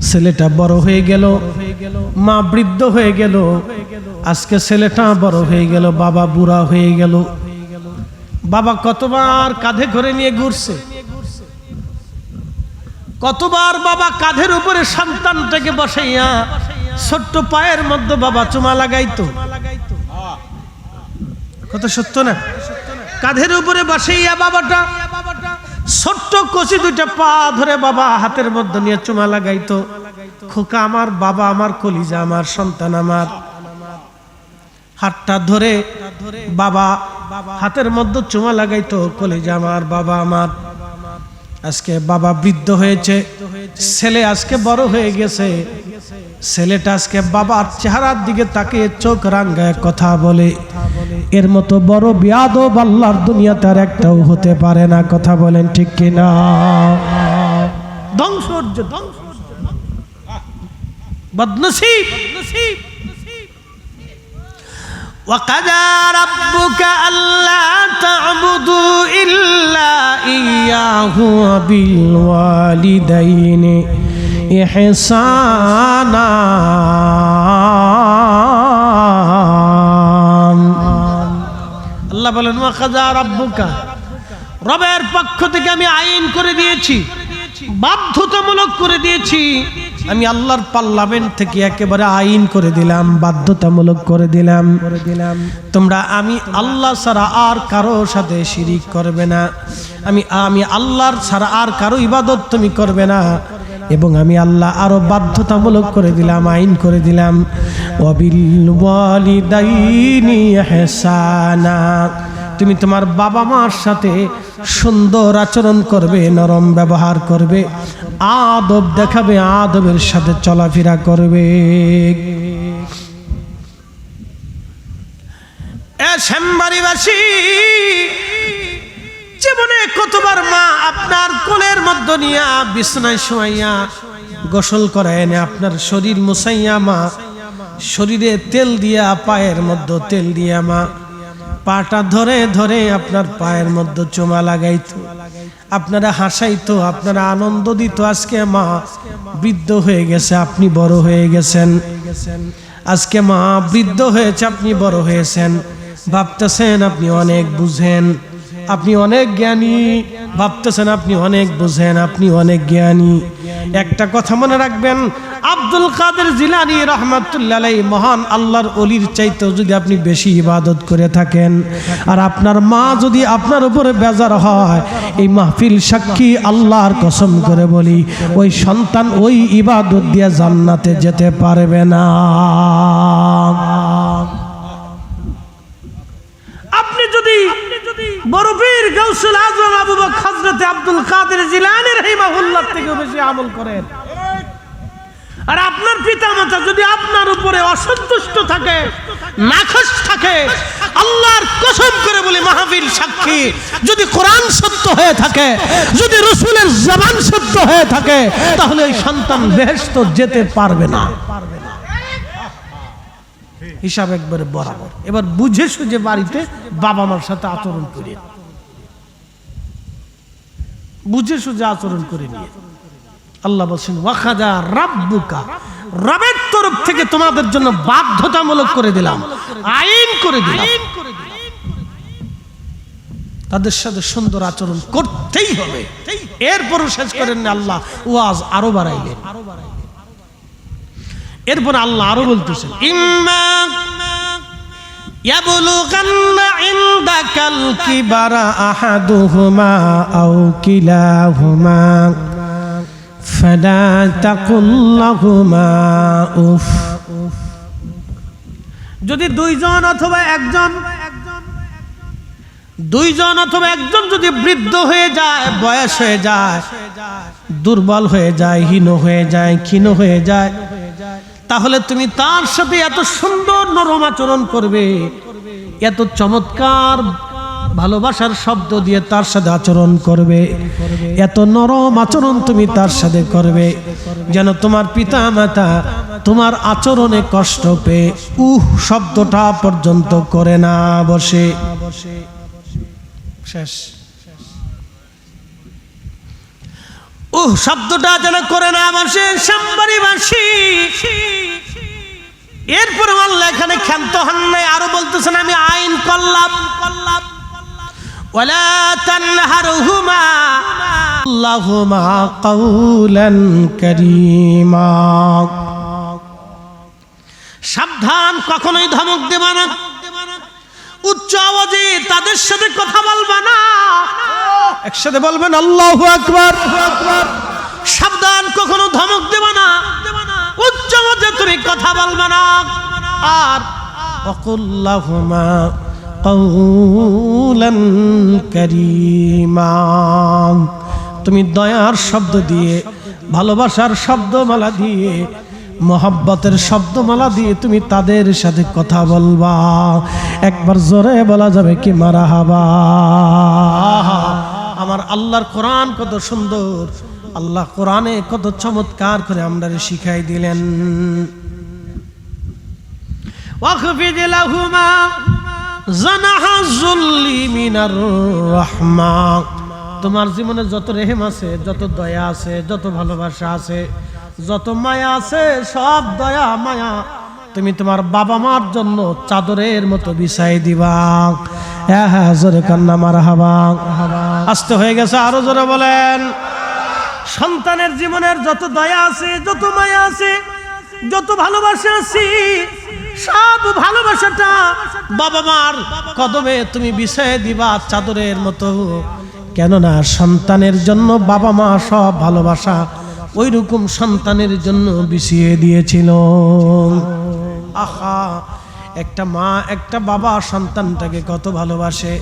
ছেলেটা বড় হয়ে গেল, মা বৃদ্ধ হয়ে গেল, আজকে ছেলেটা বড় হয়ে গেল, বাবা বুড়া হয়ে গেল। বাবা কতবার কাঁধে করে নিয়ে ঘুরছে, কতবার বাবা কাঁধের উপরে সন্তানটাকে বসাইয়া ছোট্ট পায়ের মধ্যে বাবা চুমা লাগাইতো। কত সত্য না? কাঁধের উপরে বসাইয়া বাবাটা ছোট্ট কচি দুইটা পা ধরে বাবা হাতের মধ্যে নিয়ে চুমা লাগাইতো। খোকা আমার, বাবা আমার, কলিজা আমার, সন্তান আমার। হাতটা ধরে বাবা হাতের মধ্যে চুমা লাগাইতো, কলিজা আমার, বাবা আমার। আজকে বাবা বৃদ্ধ হয়েছে, ছেলে আজকে বড় হয়ে গেছে। ছেলেটা আজকে বাবার চেহারার দিকে তাকিয়ে চোখ রাঙ্গায় কথা বলে। এর মতো বড় বেয়াদব আল্লাহর দুনিয়াতে আর একটাও হতে পারে না। কথা বলেন ঠিক কিনা? ধ্বংস, বদনসিব। وَقَضَى رَبُّكَ أَلَّا تَعْبُدُوا إِلَّا إِيَّاهُ وَبِالْوَالِدَيْنِ إِحْسَانًا। আল্লাহ বলেন ওয়াকাযা রাব্বুকা, রবের পক্ষ থেকে আমি আইন করে দিয়েছি, বাধ্যতামূলক করে দিয়েছি। আমি আল্লাহর পার্লামেন্ট থেকে একেবারে আইন করে দিলাম, বাধ্যতামূলক করে দিলাম। তোমরা আমি আল্লাহ ছাড়া আর কারো সাথে শিরিক করবে না। আমি আল্লাহর ছাড়া আর কারো ইবাদত তুমি করবে না। এবং আমি আল্লাহ আরো বাধ্যতামূলক করে দিলাম, আইন করে দিলাম। ওয়াবিল ওয়ালিদাইনি ইহসানা, তুমি তোমার বাবা মার সাথে সুন্দর আচরণ করবে, নরম ব্যবহার করবে, আদব দেখাবে, আদবের সাথে চলাফেরা করবে। শ্যামবাড়িবাসী, জীবনে কতবার মা আপনার কোলের মধ্যে নিয়া বিছানায় শোয়াইয়া গোসল করায় এনে আপনার শরীর মুছাইয়া, মা শরীরে তেল দিয়া, পায়ের মধ্যে তেল দিয়া মা পাটা ধরে ধরে আপনার পায়ের মধ্যে চুমা লাগাইতো, আপনারা হাসাইতো, আপনারা আনন্দ দিত। আজকে মা বৃদ্ধ হয়ে গেছে, আপনি বড় হয়ে গেছেন। আজকে মা বৃদ্ধ হয়েছে, আপনি বড় হয়েছেন। ভাবতেছেন আপনি অনেক বুঝেন, আপনি অনেক জ্ঞানী। ভাবতেছেন আপনি অনেক বুঝেন, আপনি অনেক জ্ঞানী। একটা কথা মনে রাখবেন, আব্দুল কাদের জিলানী রাহমাতুল্লাহ আলাইহি মহান আল্লাহর ওলির চাইতেও যদি আপনি বেশি ইবাদত করে থাকেন, আর আপনার মা যদি আপনার উপরে বেজার হয়, এই মাহফিল সাক্ষী, আল্লাহর কসম করে বলি, ওই সন্তান ওই ইবাদত দিয়ে জান্নাতে যেতে পারবে না। আপনি যদি বড় পীর গাউসুল আজম আবু বকর হযরত আব্দুল কাদের জিলানী রাহিমাহুল্লাহ থেকে বেশি আমল করেন, আর আপনার পিতামাতা যদি আপনার উপরে অসন্তুষ্ট থাকে, নাখোশ থাকে, আল্লাহর কসম করে বলি মাহফিল সাক্ষী, যদি কোরআন সত্য হয়ে থাকে, যদি রাসূলের জবান সত্য হয়ে থাকে, তাহলে এই সন্তান বেহেশত যেতে পারবে না। হিসাব একবারে বরাবর। এবার বুঝে সুঝে বাড়িতে বাবা মার সাথে আচরণ করে, বুঝে সুঝে আচরণ করে নিয়ে আল্লাহ বলছেন ওয়াকাযা রাব্বুকা, রবের তরফ থেকে তোমাদের জন্য বাধ্যতামূলক করে দিলাম, আইন করে দিলাম, তাদের সাথে সুন্দর আচরণ করতেই হবে। এরপরও শেষ করেন না আল্লাহ, ওয়াজ আরো বাড়াইলেন। এরপর আল্লাহ আরো বলতেছেন ইম্মা ইয়াবলুগান্না ইনদাকাল কিবারা আহাদুহুমা আও কিলাহুমা ফালা তাকুল লাহুমা উফ। যদি দুইজন অথবা একজন যদি বৃদ্ধ হয়ে যায়, বয়স হয়ে যায়, দুর্বল হয়ে যায়, হীন হয়ে যায়, ক্ষীণ হয়ে যায়, তাহলে তুমি তার সাথে এত সুন্দর নরম আচরণ করবে, এত চমৎকার ভালোবাসার শব্দ দিয়ে তার সাথে আচরণ করবে, এত নরম আচরণ তুমি তার সাথে করবে, যেন তোমার পিতা মাতা তোমার আচরণে কষ্ট পেয়ে শব্দটা পর্যন্ত করে না বসে। শেষ। শব্দটা যেন করে না বসে শ্যামবাড়িবাসী। এরপরে আল্লাহ এখানে ক্ষান্ত হন নাই, আরো বলতেছেন আমি আইন করলাম, ওয়ালা তানহারহুমা আল্লাহুমা কাউলান কারীমা। সাবধান, কখনোই ধমক দেবা না, উচ্চ আওয়াজে তাদের সাথে কথা বলবা না। একসাথে বলবেন আল্লাহু আকবার। সাবধান, কখনো ধমক দেবা না, উচ্চ আওয়াজে তুমি কথা বলবা না। আর ওয়াকুল্লাহুমা কাওলান কারীমা, তুমি দয়ার শব্দ দিয়ে, ভালোবাসার শব্দমালা দিয়ে, মোহাব্বতের শব্দমালা দিয়ে তুমি তাদের সাথে কথা বলবা। একবার জোরে বলা যাবে কি মারহাবা। আমার আল্লাহর কোরআন কত সুন্দর, আল্লাহ কোরআনে কত চমৎকার করে আমরারে শিখাই দিলেন। ওয়াখফিদ লাহুমা জানাহা যুল্লি মিনার রাহমা, তোমার জীবনে যত রেহেম আছে, যত দয়া আছে, যত ভালোবাসা আছে, যত মায়া আছে, সব দয়া মায়া তুমি তোমার বাবা মার জন্য চাদরের মতো বিছাই দিবা। হ্যাঁ, জোরে কান্না মারহাবা। আস্তে হয়ে গেছে, আরো জোরে বলেন। সন্তানের জীবনের যত দয়া আছে, যত মায়া আছে, যত ভালোবাসা আছে, সব ভালোবাসাটা বাবা মার কদমে তুমি বিছাই দিবা চাদরের মতো। কেননা সন্তানের জন্য বাবা মা সব ভালোবাসা ওই রকম সন্তানের জন্য বিছিয়ে দিয়েছিল। আহা, একটা মা একটা বাবা সন্তানটাকে কত ভালোবাসে,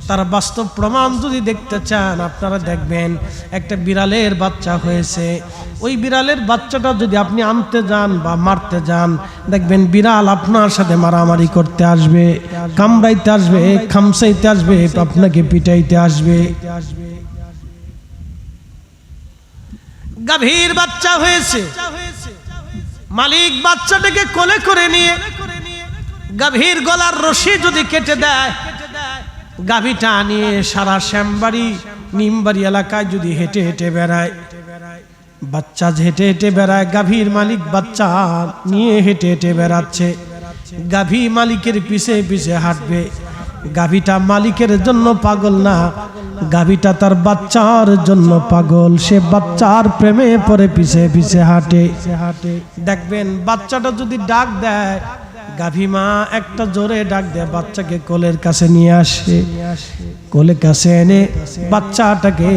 তার বাস্তব প্রমাণ যদি দেখতে চান আপনারা দেখবেন, একটা বিড়ালের বাচ্চা হয়েছে, ওই বিড়ালের বাচ্চাটা যদি আপনি আনতে যান বা মারতে যান, দেখবেন বিড়াল আপনার সাথে মারামারি করতে আসবে, কামড়াইতে আসবে, খামসাইতে আসবে, আপনাকে পিটাইতে আসবে। গাভীর বাচ্চা হয়েছে, মালিক বাচ্চাটাকে কোলে করে নিয়ে গাভীর গলার রশি যদি কেটে দেয়, গাভীটা নিয়ে সারা শ্যামবাড়ি নিমবাড়ি এলাকায় যদি হেঁটে হেঁটে বেড়ায়, বাচ্চা হেঁটে হেঁটে বেড়ায়, গাভীর মালিক বাচ্চা নিয়ে হেঁটে হেঁটে বেড়াচ্ছে, গাভী মালিকের পিছে পিছে হাঁটবে। গাভীটা মালিকের জন্য পাগল না, গাভীটা তার বাচ্চার জন্য পাগল। সে বাচ্চার প্রেমে পড়ে পিছে পিছে হাঁটে। দেখবেন বাচ্চাটা যদি ডাক দেয়, গাভী মা একটা জোরে ডাক দেয়, বাচ্চাকে কোলের কাছে নিয়ে আসে, কোলের কাছে এনে বাচ্চাটাকে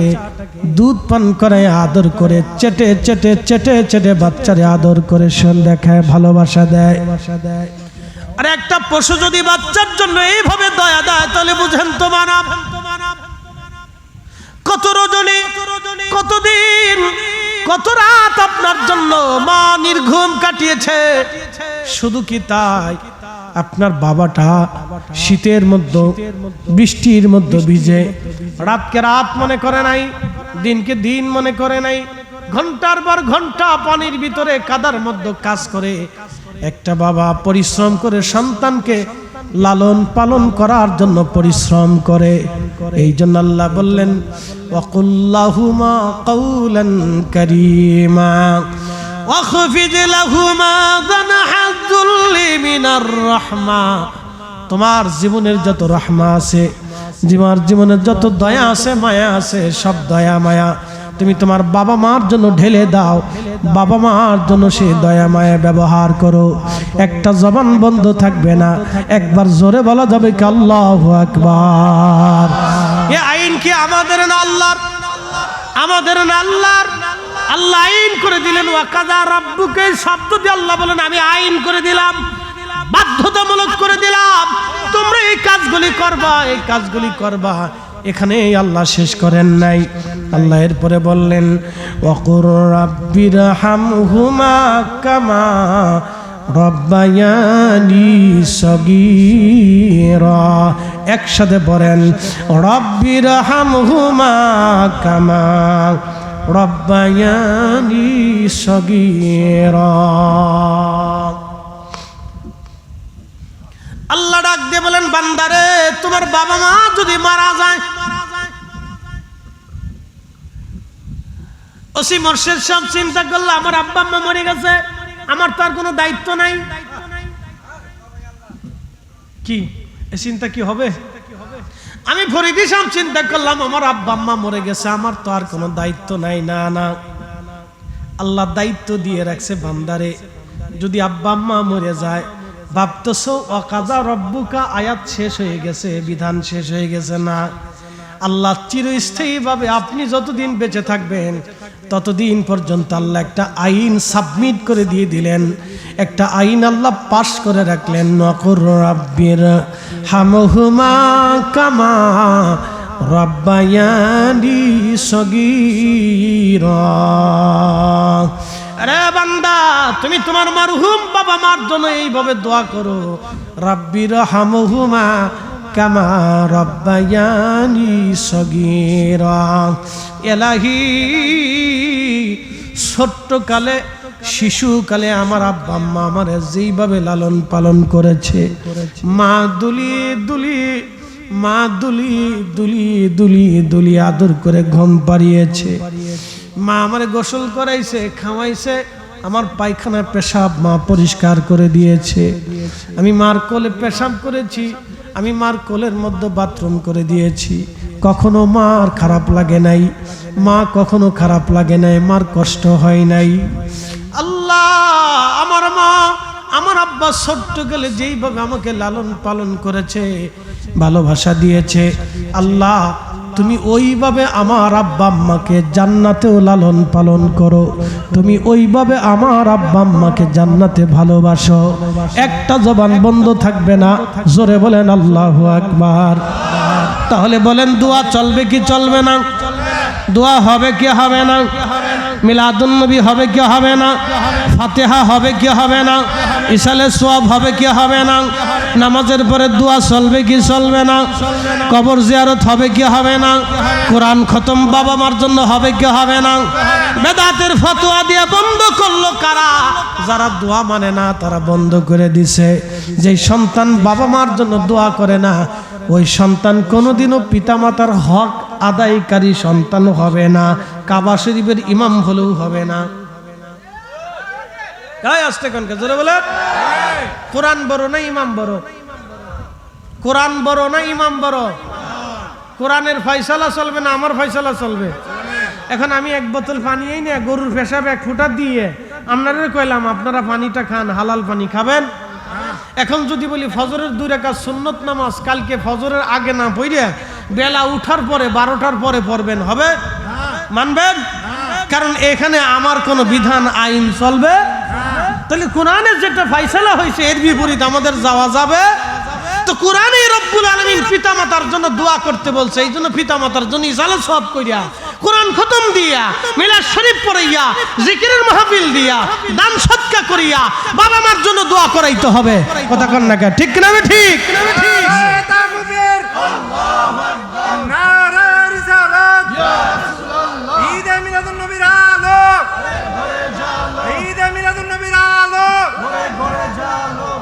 দুধ পান করে আদর করে চেটে চেটে চেটে চেটে বাচ্চারে আদর করে শোন দেখায়, ভালোবাসা দেয়। আর একটা পশু যদি বাচ্চার জন্য এইভাবে দয়া দেয়, তাহলে বুঝেন তো মানব কত রজনী, কতদিন, কত রাত আপনার জন্য মা নির্ঘুম কাটিয়েছে। শুধু কি তাই, আপনার বাবাটা শীতের মধ্যে বৃষ্টির মধ্যে ভিজে, রাতকে রাত মনে করে নাই, দিনকে দিন মনে করে নাই, ঘন্টার পর ঘন্টা পানির ভিতরে কাদার মধ্যে কাজ করে একটা বাবা পরিশ্রম করে সন্তানকে লালন পালন করার জন্য পরিশ্রম করে। এই জন্য আল্লাহ বললেন ওয়াকুল্লাহুমা কাওলান কারীমা ওয়াখফিদ লাহুমা জানাহায যুল্লি মিনার রাহমা। তোমার জীবনের যত রহমা আছে, জীবনের যত দয়া আছে, মায়া আছে, সব দয়া মায়া তুমি তোমার বাবা মার জন্য ঢেলে দাও, বাবা মার জন্য সেই দয়া মায়া ব্যবহার করো। একটা জবান বন্ধ থাকবে না, একবার জোরে বলা যাবে কি আল্লাহু আকবার। এই আইন কি আমাদের না আল্লাহর? আমাদের না আল্লাহর? আল্লাহ আইন করে দিলেন। ওয়াকাযা রাব্বুকা শব্দ দিয়ে আল্লাহ বলেন আমি আইন করে দিলাম, বাধ্যতামূলক করে দিলাম, তোমরা এই কাজগুলি করবা, এই কাজগুলি করবা। এখানে আল্লাহ শেষ করেন নাই, আল্লাহ এরপরে বললেন ওয়াকুর রাব্বিরহামহুমা কামা রব্বায়ানি সগীরা। একসাথে বলেন রব্বিরহামহুমা কামা রব্বায়ানি সগীরা। আল্লাহ ডাক দিয়ে বলেন বান্দারে, তোমার বাবা মা যদি মারা যায়, ওসি মোর্শেদ সব চিন্তা করলো আমার আব্বা আম্মা মরে গেছে, আমার তো আর কোনো দায়িত্ব নাই। কি এই চিন্তা কি হবে? আমি ফরিদি সব চিন্তা করলাম আমার আব্বা আম্মা মরে গেছে, আমার তো আর কোনো দায়িত্ব নাই। না না, আল্লাহ দায়িত্ব দিয়ে রাখছে বান্দারে, যদি আব্বা আম্মা মরে যায়, ভাবতেছো ওয়াকাযা রব্বুকা আয়াত শেষ হয়ে গেছে, বিধান শেষ হয়ে গেছে। না, আল্লাহ চিরস্থায়ীভাবে আপনি যতদিন বেঁচে থাকবেন ততদিন পর্যন্ত আল্লাহ একটা আইন সাবমিট করে দিয়ে দিলেন, একটা আইন আল্লাহ পাশ করে রাখলেন। নকুর রাব্বির হামহুমা কামা রাব্বায়ানি সগীরা। আরে বান্দা, তুমি তোমার মারহুম বাবা মার জন্য এইভাবে দোয়া করো, রাব্বির হামহুমা কামা রাব্বায়ানি সগীরা। এলাহি, ছোট্টকালে শিশুকালে আমার আব্বা আম্মা আমার যেইভাবে লালন পালন করেছে, মা দুলিয়ে দুলিয়ে মা দুলিয়ে দুলিয়ে দুলিয়ে দুলিয়ে আদর করে ঘুম পাড়িয়েছে, মা আমারে গোসল করাইছে, খাওয়াইছে, আমার পায়খানা পেশাব মা পরিষ্কার করে দিয়েছে, আমি মার কোলে পেশাব করেছি, আমি মার কোলের মধ্যে বাথরুম করে দিয়েছি। কখনো মার খারাপ লাগে নাই, মা কখনো খারাপ লাগে নাই, মার কষ্ট হয় নাই। আল্লাহ, আমার মা আমার আব্বা ছোট্ট গেলে যেইভাবে আমাকে লালন পালন করেছে, ভালোবাসা দিয়েছে, আল্লাহ তুমি ওইভাবে আমার আব্বা আম্মাকে জান্নাতেও লালন পালন করো, তুমি ওইভাবে আমার আব্বা আম্মাকে জান্নাতে ভালোবাসো। একটা জবান বন্ধ থাকবে না, জোরে বলেন আল্লাহু আকবার। তাহলে বলেন দোয়া চলবে কি চলবে না? দোয়া হবে কি হবে না? মিলাদুন নবী হবে কি হবে না? ফাতিহা হবে কি হবে না? ইসালে সোয়াব হবে কি হবে না? নামাজের পরে দোয়া চলবে কি চলবে না? কবর জিয়ারত হবে কি হবে না? কোরআন খতম বাবা মার জন্য হবে কি হবে না? বেদাতের ফতোয়া দিয়ে বন্ধ করলো কারা? যারা দোয়া মানে না তারা বন্ধ করে দিছে। যেই সন্তান বাবা মার জন্য দোয়া করে না, ওই সন্তান কোনোদিনও পিতামাতার হক আদায়কারী সন্তান হবে না, কাবা শরীফের ইমাম হলেও হবে না। কোরআন বড় না ইমাম বড়? কোরআন বড় না ইমাম বড়? কোরআনের ফয়সালা চলবে না আমার ফয়সালা চলবে? এখন আমি এক বোতল পানি এই না গরুর পেশাব এক ফুটা দিয়ে আপনারা কইলাম আপনারা পানিটা খান, হালাল পানি খাবেন। এখন যদি বলি ফজরের 2 রাকাত সুন্নত নামাজ কালকে ফজরের আগে না পড়ে বেলা উঠার পরে 12টার পরে পড়বেন, হবে? মানবেন? কারণ এখানে আমার কোনো বিধান আইন চলবে। তাহলে কোরআনের যেটা ফয়সালা হয়েছে এর বিপরীত আমাদের যাওয়া যাবে? তো কোরআনে রব্বুল আলামিন পিতামাতার জন্য দোয়া করতে বলছে, এই জন্য পিতামাতার জন্য ইজালা সওয়াব কইরা, কোরআন খতম দিয়া, মিলাদ শরীফ পড়াইয়া, জিকিরের মাহফিল দিয়া, দান সদকা করিয়া বাবা মার জন্য দোয়া করাইতে হবে। কথা কন না কে? ঠিক না? ঠিক তাকবীর, আল্লাহু আকবার, নারে রিসালাত, ইয়া রাসূলুল্লাহ, ঈদ মিলাদুন নবীর আলো, ঈদ মিলাদুন নবীর আলো, ঘরে জালো।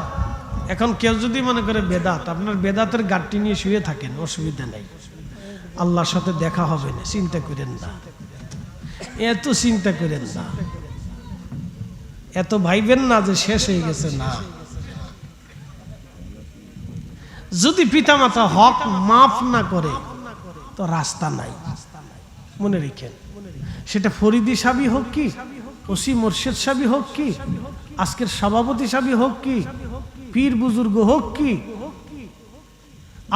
এখন কেউ যদি মনে করে বেদাত, আপনার বেদাতের গাঁটটি নিয়ে শুয়ে থাকেন, অসুবিধা নেই, আল্লাহর সাথে দেখা হবে না, চিন্তা করেন না, এত চিন্তা করেন না, এত ভাইবেন না যে শেষ হয়ে গেছে। না, যদি পিতামাতা হক মাফ না করে তো রাস্তা নাই, মনে রেখেন। সেটা ফরিদি সাবি হোক কি, ওসি মোর্শেদ সাবি হোক কি, আজকের সভাপতি সাবি হোক কি, পীর বুজুর্গ হোক কি,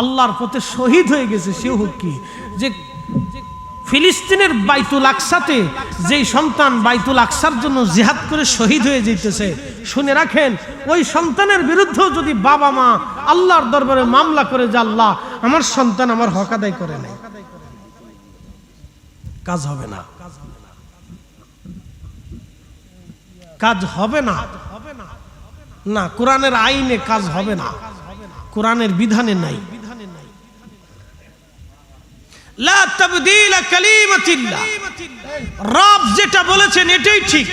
আল্লাহর পথে শহীদ হয়ে গেছে সে হোক কি, যে ফিলিস্তিনের বাইতুল আকসাতে যেই সন্তান বাইতুল আকসার জন্য জিহাদ করে শহীদ হয়ে যেতেছে, শুনে রাখেন ওই সন্তানের বিরুদ্ধেও যদি বাবা মা আল্লাহর দরবারে মামলা করে যে আল্লাহ আমার সন্তান আমার হক আদায় করে নাই, কাজ হবে না, কাজ হবে না। না, কোরআনের আইনে কাজ হবে না, কোরআনের বিধানে নাই। লা তাবদীলা কালিমাতিল্লাহ, রব যেটা বলেছেন এটাই ঠিক,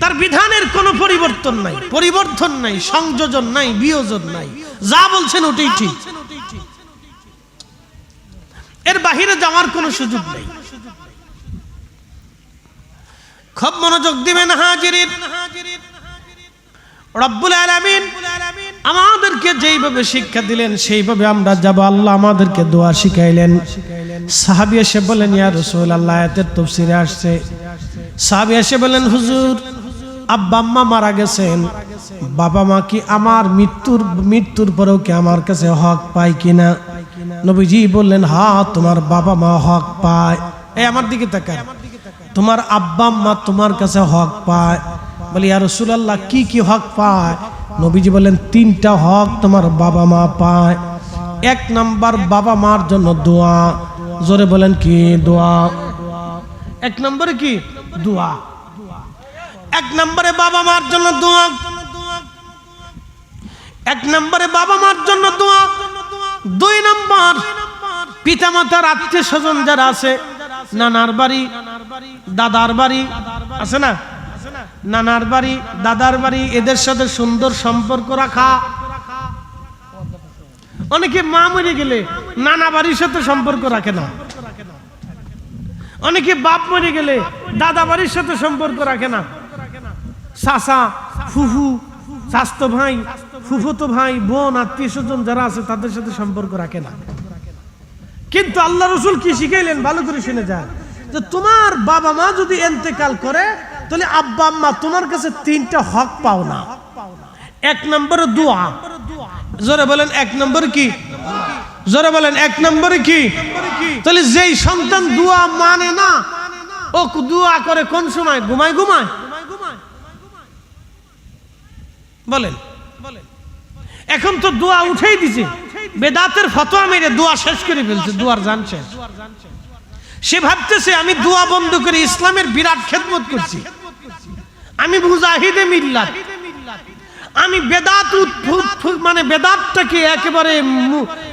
তার বিধানের কোনো পরিবর্তন নাই, পরিবর্তন নাই, সংযোজন নাই, বিয়োজন নাই, যা বলছেন ওটাই ঠিক, এর বাহিরে যাওয়ার কোনো সুযোগ নেই। খুব মনোযোগ দিবেন হাজিরিন। রব্বুল আলামিন আমাদেরকে যেইভাবে শিক্ষা দিলেন সেইভাবে আমরা যাব। আল্লাহ আমাদেরকে দোয়া শিখাইলেন। সাহাবী এসে বলেন ইয়া রাসূলুল্লাহ, আয়াতের তাফসীরে আসছে, সাহাবী এসে বলেন হুজুর আব্বা আম্মা মারা গেছেন, বাবা মা কি আমার মৃত্যুর পরেও কি আমার কাছে হক পায় কিনা? নবীজি বললেন, হ্যাঁ তোমার বাবা মা হক পায়। এই আমার দিকে তাকান, তোমার আব্বা আম্মা তোমার কাছে হক পায়। বলি ইয়া রাসূলুল্লাহ কি কি হক পায়? নবীজি বললেন, 3টা হক তোমার বাবা মা পায়। 1 নাম্বার, বাবা মার জন্য দোয়া। জোরে বলেন কি? দোয়া। 1 নম্বরে কি? দোয়া। 1 নম্বরে বাবা মার জন্য দোয়া। 1 নম্বরে বাবা মার জন্য দোয়া। 2 নম্বর, পিতা মাতার আত্মীয় স্বজন যারা আছে, নানার বাড়ি, দাদার বাড়ি আছে না, নানার বাড়ি, দাদার বাড়ি, এদের সাথে সুন্দর সম্পর্ক রাখা। অনেকে মা মরে গেলে নানা বাড়ির সাথে সম্পর্ক রাখে না। অনেকে বাপ মরে গেলে দাদা বাড়ির সাথে সম্পর্ক রাখে না। চাচা, ফুফু, চাচতো ভাই, ফুফুতো ভাই, বোন, আত্মীয় স্বজন যারা আছে তাদের সাথে সম্পর্ক রাখে না। কিন্তু আল্লাহ রাসূল কি শিখাইলেন ভালো করে শুনে যান, যে তোমার বাবা মা যদি ইন্তেকাল করে তাহলে আব্বা আম্মা তোমার কাছে 3টা হক পাও না। 1 নম্বরে দোয়া। জোরে বলেন 1 নম্বরে কি? জোরে বলেন 1 নম্বরে কি? তাহলে যেই সন্তান দোয়া মানে না, ও দোয়া করে কোন সময়? ঘুমায় ঘুমায়। বলেন, এখন তো দোয়া উঠেই দিছে, বেদাতের ফতোয়া মেরে দোয়া শেষ করে ফেলছে, দোয়ার জান শেষ। সে ভাবতেছে আমি দোয়া বন্ধ করে ইসলামের বিরাট খেদমত করছি, আমি মুজাহিদে মিল্লাত, আমি বেদাত মানে বেদাতটাকে একেবারে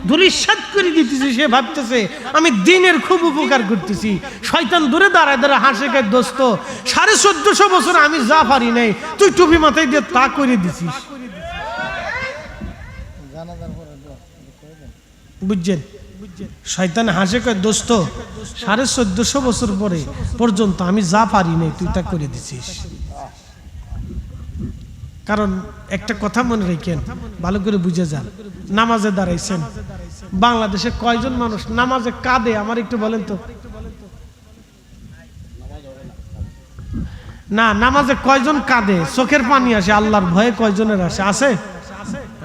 ধূলিসাৎ করে দিতেছি। সে ভাবতেছে আমি দ্বীনের খুব উপকার করতেছি। শয়তান দূরে দাঁড়ায় দাঁড়ায় হাসে গায়ে, দোস্ত 1450 বছর আমি যা পারি নাই তুই টুপি মাথায় দিয়ে তা করে দিছিস। বুঝছেন? শয়তান হাসে কয়, দোস্ত 1450 বছর পরে পর্যন্ত আমি যা পারি নাই তুই তা করে দিছিস। কারণ একটা কথা মনে রাখেন, ভালো করে বুঝে যান, নামাজে দাঁড়াইছেন, বাংলাদেশে কয়জন মানুষ নামাজে কাঁদে? আমার একটু বলেন তো। না, নামাজে কয়জন কাঁদে, চোখের পানি আসে, আল্লাহর ভয়ে কয়জনের আসে? আছে?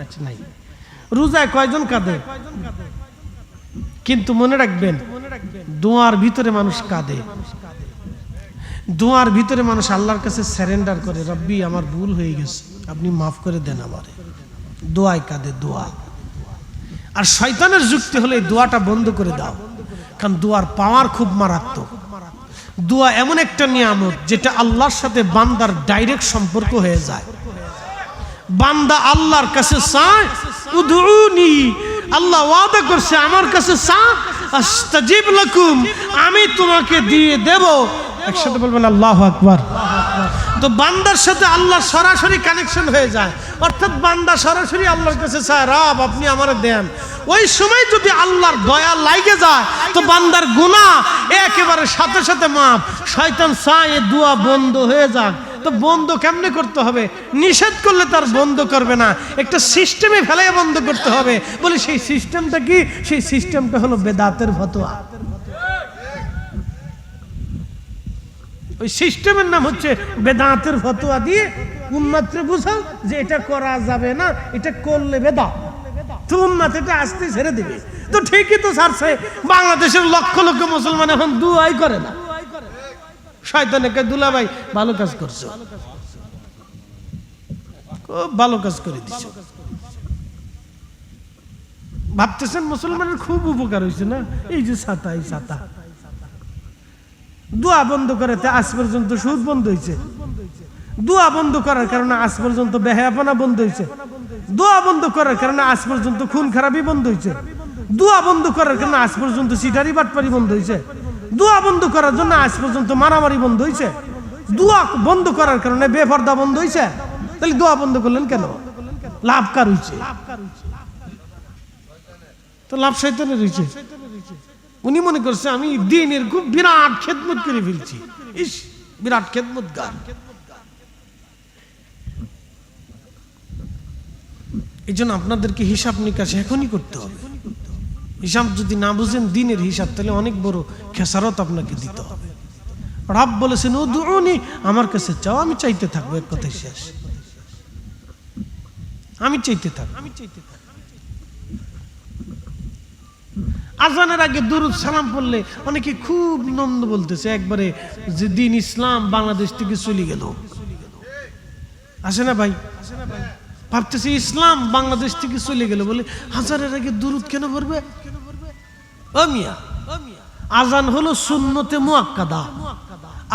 আচ্ছা, নাই। রোজায় কয়জন কাঁদে? কিন্তু মনে রাখবেন, দোয়ার ভিতরে মানুষ কাঁদে, দোয়ার ভিতরে মানুষ আল্লাহর কাছে সারেন্ডার করে, রব্বি আমার ভুল হয়ে গেছে, আপনি মাফ করে দেন আমারে। দোয়ায় কাঁদে, দোয়া। আর শয়তানের যুক্তি হলে এই দোয়াটা বন্ধ করে দাও, কারণ দোয়ার পাওয়ার খুব মারাত্মক। দোয়া এমন একটা নিয়ামত যেটা আল্লাহর সাথে বান্দার ডাইরেক্ট সম্পর্ক হয়ে যায়। বান্দা আল্লাহর কাছে চায়, উদউনি, আল্লাহ ওয়াদা করছে আমার কাছে চা, আস্তাজিব লাকুম, আমি তোমাকে দিয়ে দেব। একসাথে বলবেন আল্লাহু আকবার। তো বান্দার সাথে আল্লাহ সরাসরি কানেকশন হয়ে যায়, অর্থাৎ বান্দা সরাসরি আল্লাহর কাছে চায়, রব আপনি আমারে দেন। ওই সময় যদি আল্লাহর দয়া লাগে যায় তো বান্দার গুনাহ একেবারে সাথে সাথে মাফ। শয়তান চায় এ দোয়া বন্ধ হয়ে যাক, তো বন্ধ কেমনে করতে হবে? নিষেধ করলে তার বন্ধ করবে না, একটা সিস্টেমে ফেলে বন্ধ করতে হবে। বলে সেই সিস্টেমটা কি? সেই সিস্টেমটা হলো বেদাতের ফতোয়া। ওই সিস্টেমের নাম হচ্ছে বেদাতের ফতোয়া দিয়ে উম্মতকে বুঝাও যে এটা করা যাবে না, এটা করলে বেদাত। তো উম্মত এটা আস্তে ছেড়ে দিবে। তো ঠিকই তো ছাড়ছে, বাংলাদেশের লক্ষ লক্ষ মুসলমান এখন দুয়াই করে না। শয়তানকে দুলা ভাই ভালো কাজ করছো, খুব ভালো কাজ করে দিছো। ভাবতেছেন মুসলমানের খুব উপকার হয়েছে না? এই যে ছাতা, এই ছাতা দোয়া বন্ধ করাতে আজ পর্যন্ত সুদ বন্ধ হয়েছে, দোয়া বন্ধ করার কারণে আজ পর্যন্ত বেহায়াপনা বন্ধ হয়েছে, দোয়া বন্ধ করার কারণে আজ পর্যন্ত খুন খারাপি বন্ধ হয়েছে, দোয়া বন্ধ করার কারণে আজ পর্যন্ত সিটারি বাটপারি বন্ধ হয়েছে, দোয়া বন্ধ করার জন্য আজ পর্যন্ত মারামারি বন্ধ হয়েছে, দোয়া বন্ধ করার কারণে বেপরদা বন্ধ হয়েছে। তাহলে দোয়া বন্ধ করলেন কেন? লাভ কার হয়েছে? তো লাভ শয়তানের হয়েছে। উনি মনে করছে আমি দ্বীনের খুব বিরাট খেদমত করে ফেলছি, ইস বিরাট খেদমত গান। এই জন্য আপনাদেরকে হিসাব নিকাশ এখনই করতে হবে। হিসাব যদি না বুঝেন দ্বীনের হিসাব, তাহলে অনেক বড় খেসারত আপনাকে দিতে হবে। রব বলেছেন উদউনি, আমার কাছে চাও, আমি চাইতে থাকবো। এক কথাই শেষ, আমি চাইতে থাকবো। আজানের আগে দুরুদ সালাম পড়লে অনেকে খুব নন্দ বলতেছে একবারে যে দিন ইসলাম বাংলাদেশ থেকে চলে গেল। আসে না ভাই? ভাবতেছে ইসলাম বাংলাদেশ থেকে চলে গেল বলে আজানের আগে দুরুদ কেন পড়বে? ও মিয়া, আজান হলো সুন্নতে মুআক্কাদা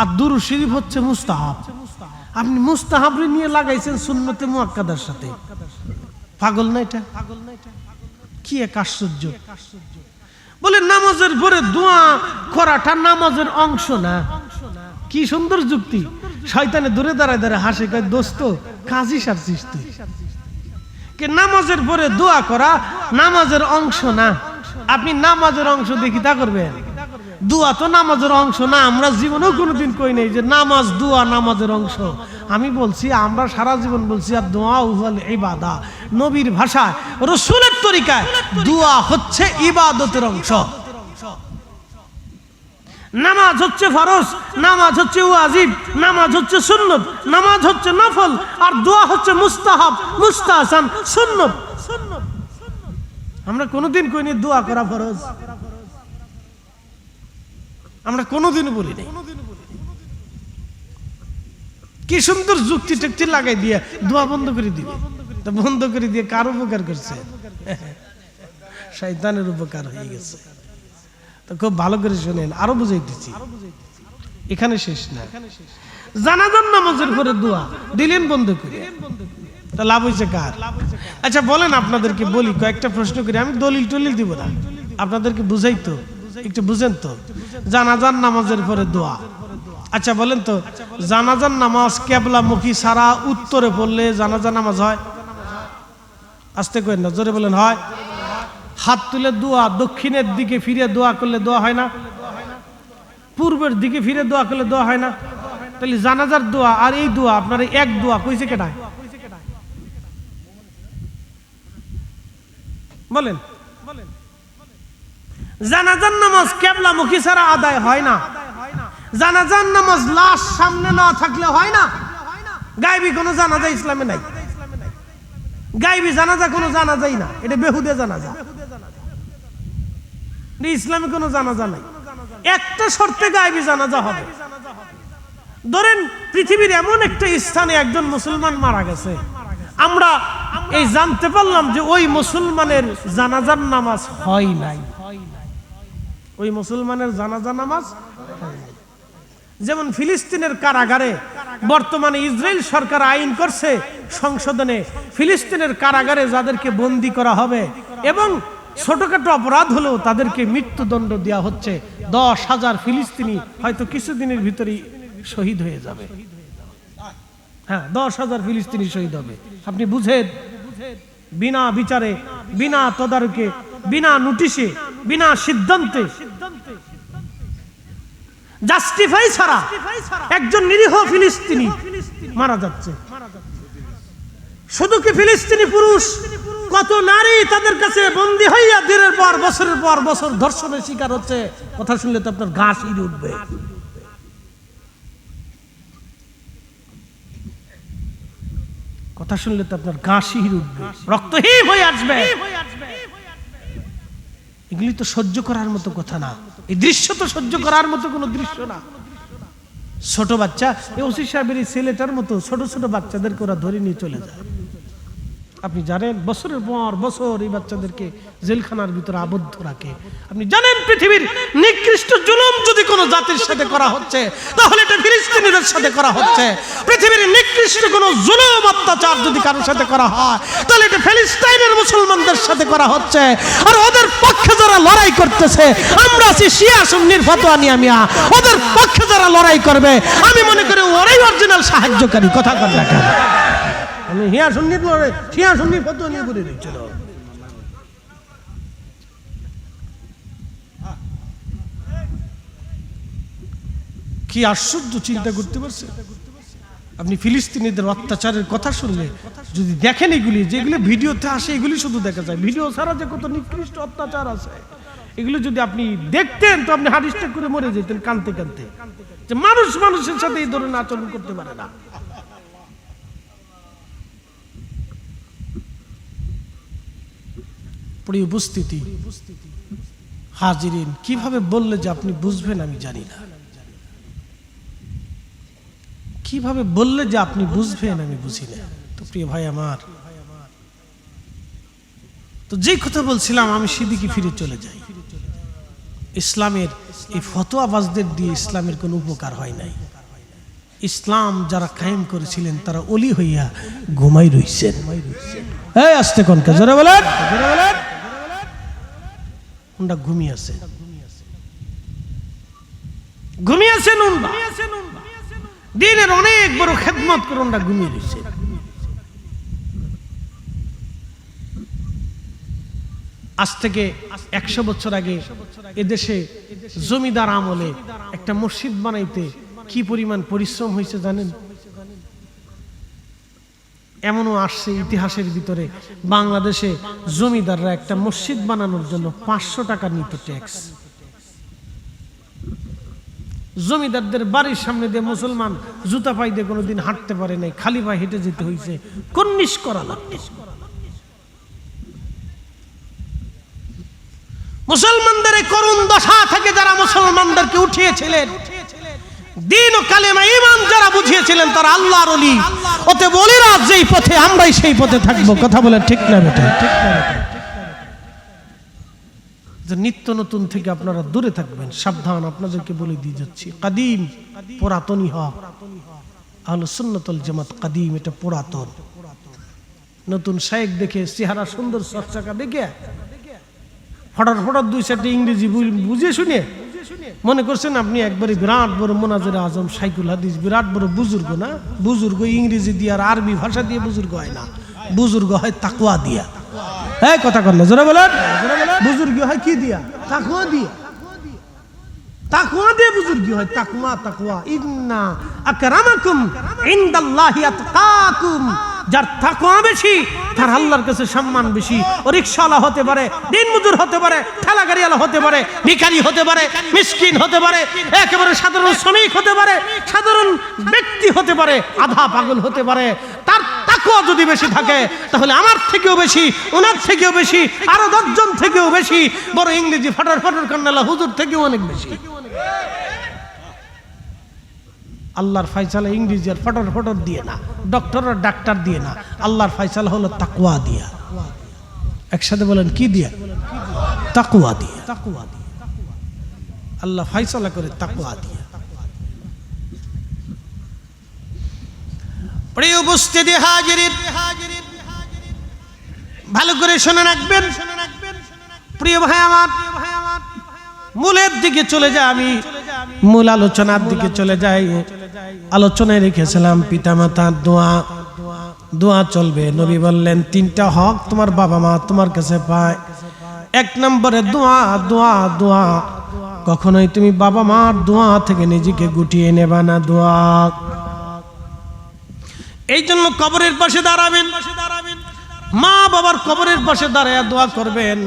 আর দুরুদ শরীফ হচ্ছে মুস্তাহাব। আপনি মুস্তাহাবরে নিয়ে লাগাইছেন সুন্নতে মুআক্কাদার সাথে। পাগল না এটা? কি এক আশ্চর্য! বলে নামাজের পরে দোয়া করাটা নামাজের অংশ না। কি সুন্দর যুক্তি! শয়তানে দূরে দাঁড়ায় দাঁড়ায় হাসে, কয় দোস্ত কাজী সারছিস তুই। কে নামাজের পরে দোয়া করা নামাজের অংশ না। আপনি নামাজের অংশ দেখি তা করবেন? দোয়া তো নামাজের অংশ না। আমরা জীবনেও কোনোদিন কই নাই যে নামাজ দোয়া নামাজের অংশ। আমি বলছি, আমরা সারা জীবন বলছি আর দোয়া উল ইবাদা। নবীর ভাষায়, রাসূলের তরিকায় দোয়া হচ্ছে ইবাদতের অংশ। নামাজ হচ্ছে ফরজ, নামাজ হচ্ছে ওয়াজিব, নামাজ হচ্ছে সুন্নত, নামাজ হচ্ছে নফল, আর দোয়া হচ্ছে মুস্তাহাব, মুস্তাহসান, সুন্নত। আমরা কোনোদিন কইনি দোয়া করা ফরজ। আমরা কোনোদিনও বলি নাই। কি সুন্দর যুক্তি টুক্তি লাগাই দিয়ে দোয়া বন্ধ করে দিবে। তা বন্ধ করে দিয়ে কার উপকার করছে? শয়তানের উপকার হয়ে গেছে। তো খুব ভালো করে শুনেন, আরো বুঝাইতেছি, এখানে শেষ না। জানাজার নামাজের পরে দোয়া দিলেন বন্ধ করে, তা লাভ হয়েছে কার? আচ্ছা বলেন, আপনাদেরকে বলি, কয়েকটা প্রশ্ন করি, আমি দলিল টলিল দিব না, আপনাদেরকে বুঝাই তো, একটু বুঝেন তো। জানাজার নামাজের পরে দোয়া, আচ্ছা বলেন তো, জানাজার নামাজ কেবলামুখী ছাড়া উত্তরে পড়লে জানাজা নামাজ হয়? আস্তে করেন না, জোরে বলেন হয়? হাত তুলে দোয়া, দক্ষিণের দিকে ফিরে দোয়া করলে দোয়া হয় না? পূর্বের দিকে ফিরে দোয়া করলে দোয়া হয় না? তাহলে জানাজার দোয়া আর এই দোয়া আপনার এক দোয়া, কইছে কেডা? বলেন। জানাজার নামাজ কেবলামুখী ছাড়া আদায় হয় না। জানাজার নামাজ লাশ সামনে না থাকলে হয় না। গায়বী কোনো জানাজা ইসলামে নাই। গায়বী জানাজা কোনো জানাজাই না, এটা বেহুদে জানাজা। ইসলামে কোনো জানাজা নাই। একটা শর্তে গায়বী জানাজা হবে। ধরেন পৃথিবীর এমন একটা স্থানে একজন মুসলমান মারা গেছে, আমরা এই জানতে পারলাম যে ওই মুসলমানের জানাজার নামাজ হয় নাই। ওই মুসলমানের জানাজা নামাজ হয় নাই। যেমন ফিলিস্তিনের কারাগারে বর্তমানে ইসরায়েল সরকার আইন করছে সংশোধনে, ফিলিস্তিনের কারাগারে যাদেরকে বন্দী করা হবে এবং ছোটখাটো অপরাধ হলেও তাদেরকে মৃত্যুদণ্ড দেওয়া হচ্ছে। 10,000 ফিলিস্তিনি হয়তো কিছুদিনের ভিতরেই শহীদ হয়ে যাবে। হ্যাঁ, 10,000 ফিলিস্তিনি শহীদ হবে। আপনি বুঝেন, বিনা বিচারে, বিনা তদারকে, বিনা নোটিশে, বিনা সিদ্ধান্তে, জাস্টিফাই ছাড়া একজন নিরীহ ফিলিস্তিনি মারা যাচ্ছে। শুধু কি ফিলিস্তিনি পুরুষ, কত নারী তাদের কাছে বন্দী হইয়া দিনের পর বছরের পর বছর ধর্ষণের শিকার হচ্ছে। কথা শুনলে তো আপনার গা শিরে উঠবে। কথা শুনলে তো আপনার গা শিরে উঠবে, রক্তহীন হয়ে আসবে। এগুলি তো সহ্য করার মতো কথা না। এই দৃশ্য তো সহ্য করার মতো কোনো দৃশ্য না। ছোট বাচ্চা, এই ওসি সাহেবের এই ছেলেটার মতো ছোট ছোট বাচ্চাদেরকে ওরা ধরে নিয়ে চলে যায়। আপনি জানেন বছরের পর বছর এই বাচ্চাদেরকে জেলখানার ভিতরে আবদ্ধ রাখে। আপনি জানেন পৃথিবীর নিকৃষ্ট জুলুম যদি কোনো জাতির সাথে করা হচ্ছে তাহলে এটা ফিলিস্তিনিদের সাথে করা হচ্ছে। পৃথিবীর নিকৃষ্ট কোনো জুলুম অত্যাচার যদি কারোর সাথে করা হয় তাহলে এটা ফিলিস্তিনের মুসলমানদের সাথে করা হচ্ছে। আর ওদের পক্ষে যারা লড়াই করতেছে, আমরা আছি শিয়া সুন্নির ফতোয়া নিয়ে, মিয়া ওদের পক্ষে যারা লড়াই করবে আমি মনে করি ওরাই অরিজিনাল সাহায্যকারী। কথা কর না কেন? আমি হিয়া সুন্নির লড়াই, শিয়া সুন্নির ফতোয়া নিয়ে বলে দিচ্ছিল। কি আশ্চর্য, চিন্তা করতে পারছেন? আপনি ফিলিস্তিনিদের অত্যাচারের কথা শুনলে যদি দেখেন, এগুলি যেগুলি ভিডিওতে আসে এগুলি শুধু দেখা যায়। ভিডিও ছাড়া যে কত নিকৃষ্ট অত্যাচার আছে এগুলো যদি আপনি দেখতেন তো আপনি হার্ট অ্যাটাক করে মরে যেতেন কাঁদতে কাঁদতে, যে মানুষ মানুষের সাথে এই ধরনের আচরণ করতে পারে না। প্রিয় উপস্থিতি, হাজিরিন, কিভাবে বললে যে আপনি বুঝবেন আমি জানি না, কিভাবে বললে যে আপনি বুঝবেন আমি বুঝি না। তো প্রিয় ভাই আমার, তো যে কথা বলছিলাম, আমি সেদিকে ফিরে চলে যাই। ইসলামের এই ফতোয়াবাজদের দিয়ে ইসলামের কোনো উপকার হয় নাই। ইসলাম যারা কায়েম করেছিলেন তারা ওলি হইয়া ঘুমাই রইছেন। এই আস্তে কোনকে জোরে বলেন, ওনটা ঘুমিয়ে আছে, ঘুমিয়ে আছেন। দিনের অনেক বড় খেদমত করে ওনটা ঘুমিয়ে রইছে। আজ থেকে 100 বছর আগে এদেশে জমিদার আমলে একটা মসজিদ বানাইতে কি পরিমাণ পরিশ্রম হয়েছে জানেন? এমনও আসছে ইতিহাসের ভিতরে, বাংলাদেশে জমিদাররা একটা মসজিদ বানানোর জন্য 500 টাকা নিত ট্যাক্স। জমিদারদের বাড়ির সামনে দিয়ে মুসলমান জুতা পাই দিয়ে কোনোদিন হাঁটতে পারে নাই, খালি পায়ে হেঁটে যেতে হয়েছে, কর্নিশ করা লাগতো। মুসলমানদের করুণ দশা থেকে যারা মুসলমানদেরকে উঠিয়েছিলেন, দ্বীন ও কালেমা ঈমান যারা বুঝিয়েছিলেন, তারা আল্লাহর ওলি। ওতে বলিরা যেই পথে, আমরাই সেই পথে থাকবো। কথা বলে ঠিক না বেটা? যে নিত্য নতুন থেকে আপনারা দূরে থাকবেন, সাবধান। আপনাদেরকে বলে দিয়ে যাচ্ছি, কাদিম পুরাতনই হক। আহলে সুন্নাত ওয়াল জামাত কাদিম, এটা পুরাতন। নতুন শায়েখ দেখে, চেহারা সুন্দর চকচকা দেখে হঠাৎ হঠাৎ 2-4টি ইংরেজি বুঝে শুনে মনে করছেন আপনি একবারে বিরাট বড় মুনাজির আজম শাইখুল হাদিস, বিরাট বড় বুজুর্গ। না, বুজুর্গ ইংরেজি দিয়ে আর আরবি ভাষা দিয়ে বুজুর্গ হয় না, বুজুর্গ হয় তাকওয়া দিয়া। এই কথা করলে জোরে বলেন, বুজুর্গ হয় কি দিয়া? তাকওয়া দিয়া। তাকওয়া দিয়ে বুজুর্গ হয়। তাকওয়া, তাকওয়া। ইন্না আকরামাকুম ইনদাল্লাহি আতকাকুম। যার তাকওয়া বেশি তার আল্লাহর কাছে সম্মান বেশি। ও রিকশাওয়ালা হতে পারে, দিন মজুর হতে পারে, ঠেলা গাড়িওয়ালা হতে পারে, ভিখারি হতে পারে, মিসকিন হতে পারে, একেবারে সাধারণ শ্রমিক হতে পারে, সাধারণ ব্যক্তি হতে পারে, আধা পাগল হতে পারে। তার তাকওয়া যদি বেশি থাকে তাহলে আমার থেকেও বেশি, ওনার থেকেও বেশি, আরো 10 জন থেকেও বেশি, বড় ইংরেজি ফটার ফটার কান্নালা হুজুর থেকেও অনেক বেশি। আল্লাহর ফয়সালা ইংরেজি আর ফটর ফটর দিয়ে না, ডক্টর আর ডাক্তার দিয়ে না, আল্লাহর ফয়সালা হলো তাকওয়া দিয়া। একসাথে বলেন, কি দিয়া? তাকওয়া দিয়া। আল্লাহ ফয়সালা করে তাকওয়া দিয়া। প্রিয় উপস্থিতি হাজিরিন, ভালো করে শুনে রাখবেন। প্রিয় ভাই আমার, মূলের দিকে চলে যায়, আমি মূল আলোচনার দিকে চলে যাই। আলোচনায় রেখেছিলাম পিতামাতার দোয়া। দোয়া চলবে। নবী বললেন 3টা হক তোমার বাবা মা তোমার কাছে পায়। 1 নম্বরে দোয়া, দোয়া, দোয়া। কখনোই তুমি বাবা মার দোয়া থেকে নিজেকে গুটিয়ে নেবা না। দোয়া, এই জন্য কবরের পাশে দাঁড়াবেন, মা বাবার কবরের পাশে দাঁড়ায় দোয়া করবেন।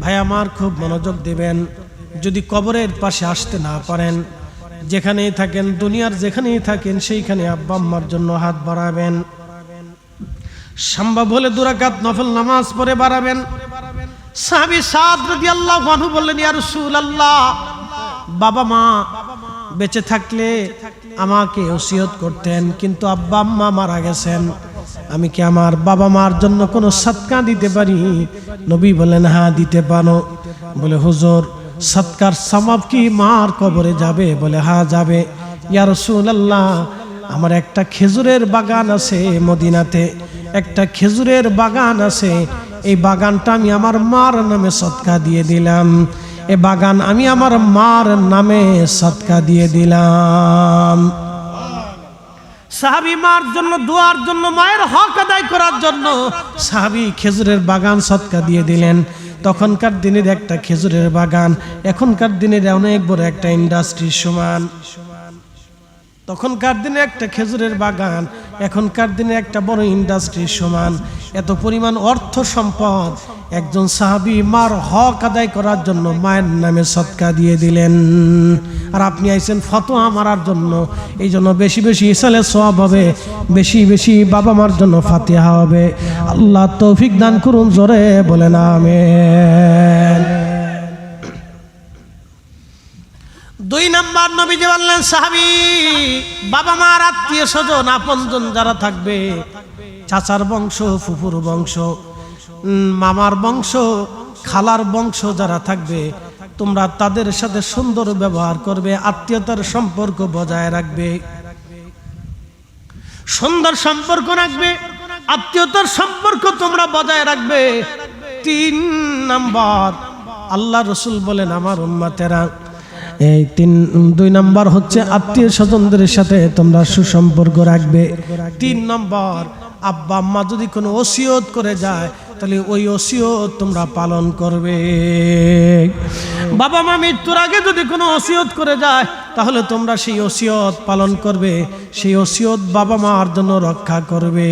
ভাই আমার, খুব মনোযোগ দিবেন। যদি কবরের পাশে আসতে না পারেন, যেখানেই থাকেন, দুনিয়ার যেখানেই থাকেন, সেইখানে আব্বা আম্মার জন্য হাত বাড়াবেন। সম্ভব হলে 2 রাকাত নফল নামাজ পড়ে বাড়াবেন। সাহাবী সাদ রাদিয়াল্লাহু আনহু বললেন, ইয়া রাসূলুল্লাহ, বাবা মা বেঁচে থাকলে আমাকে ওসিয়ত করতেন, কিন্তু আব্বা আম্মা মারা গেছেন, আমি কি আমার বাবা মার জন্য কোনো সদকা দিতে পারি? নবী বলেন, হ্যাঁ দিতে পারো। বলে, হুজুর সদকার সওয়াব কি মার কবরে যাবে? বলে, হ্যাঁ যাবে। ইয়া রাসূলুল্লাহ, আমার একটা খেজুরের বাগান আছে মদিনাতে, একটা খেজুরের বাগান আছে, এই বাগানটা আমি আমার মার নামে সদকা দিয়ে দিলাম। এই বাগান আমি আমার মার নামে সদকা দিয়ে দিলাম। সাহাবী মার জন্য, দোয়ার জন্য, মায়ের হক আদায় করার জন্য সাহাবী খেজুরের বাগান সদকা দিয়ে দিলেন। তখনকার দিনের একটা খেজুরের বাগান এখনকার দিনের অনেক বড় একটা ইন্ডাস্ট্রির সমান। তখনকার দিনে একটা খেজুরের বাগান এখনকার দিনে একটা বড় ইন্ডাস্ট্রির সমান। এত পরিমাণ অর্থ সম্পদ একজন সাহাবী মার হক আদায় করার জন্য মায়ের নামে সদকা দিয়ে দিলেন, আর আপনি আইছেন ফতোয়া মারার জন্য। এই জন্য বেশি বেশি ইসালে সওয়াব হবে, বেশি বেশি বাবা মার জন্য ফাতিহা হবে। আল্লাহ তৌফিক দান করুন, জোরে বলেন আমিন। 2 নাম্বার নবীজি বললেন, সাহাবী বাবা মার আত্মীয় স্বজন আপনজন যারা থাকবে, চাচার বংশ, ফুফুর বংশ, মামার বংশ, খালার বংশ যারা থাকবে, তোমরা তাদের সাথে সুন্দর ব্যবহার করবে, আত্মীয়তার সম্পর্ক বজায় রাখবে, সুন্দর সম্পর্ক রাখবে, আত্মীয়তার সম্পর্ক তোমরা বজায় রাখবে। 3 নাম্বার আল্লাহ রসুল বলেন, আমার উম্মতেরা এই 2 নাম্বার হচ্ছে আত্মীয় স্বজনদের সাথে তোমরা সুসম্পর্ক রাখবে। 3 নম্বর, আব্বা আম্মা যদি কোনো ওসিয়ত করে যায় তাহলে ওই ওসিয়ত তোমরা পালন করবে। বাবা মা মৃত্যুর আগে যদি কোনো ওসিয়ত করে যায় তাহলে তোমরা সেই ওসিয়ত পালন করবে, সেই ওসিয়ত বাবা মার জন্য রক্ষা করবে।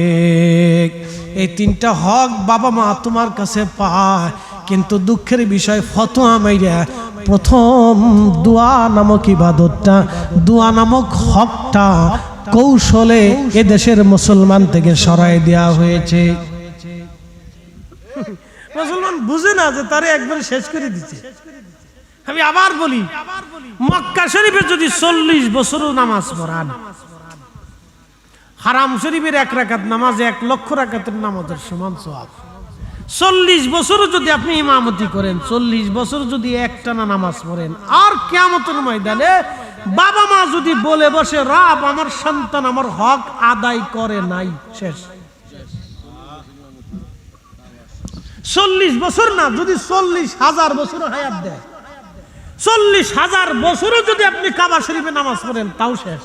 এই 3টা হক বাবা মা তোমার কাছে পায়, কিন্তু দুঃখের বিষয় ফতোয়া মাইরা প্রথম দোয়া নামক ইবাদতটা, দোয়া নামক হকটা কৌশলে এদেশের মুসলমান থেকে সরাই দেওয়া হয়েছে। মুসলমান বুঝে না যে তারে একবারে শেষ করে দিচ্ছে। আমি আবার বলি, মক্কা শরীফে যদি 40 বছরও নামাজ পড়ান, হারাম শরীফের 1 রাকাত নামাজ 1 লক্ষ রাকাতের নামাজের সমান সওয়াব। 40 বছরও যদি আপনি ইমামতি করেন, 40 বছর যদি একটানা নামাজ পড়েন, আর কিয়ামতের ময়দানে বাবা মা যদি বলে বসে, রব আমার সন্তান আমার হক আদায় করে নাই, শেষ। 40 বছর না, যদি 40,000 বছর হায়াত দেয়, 40,000 বছরও যদি আপনি কাবা শরীফে নামাজ পড়েন, তাও শেষ।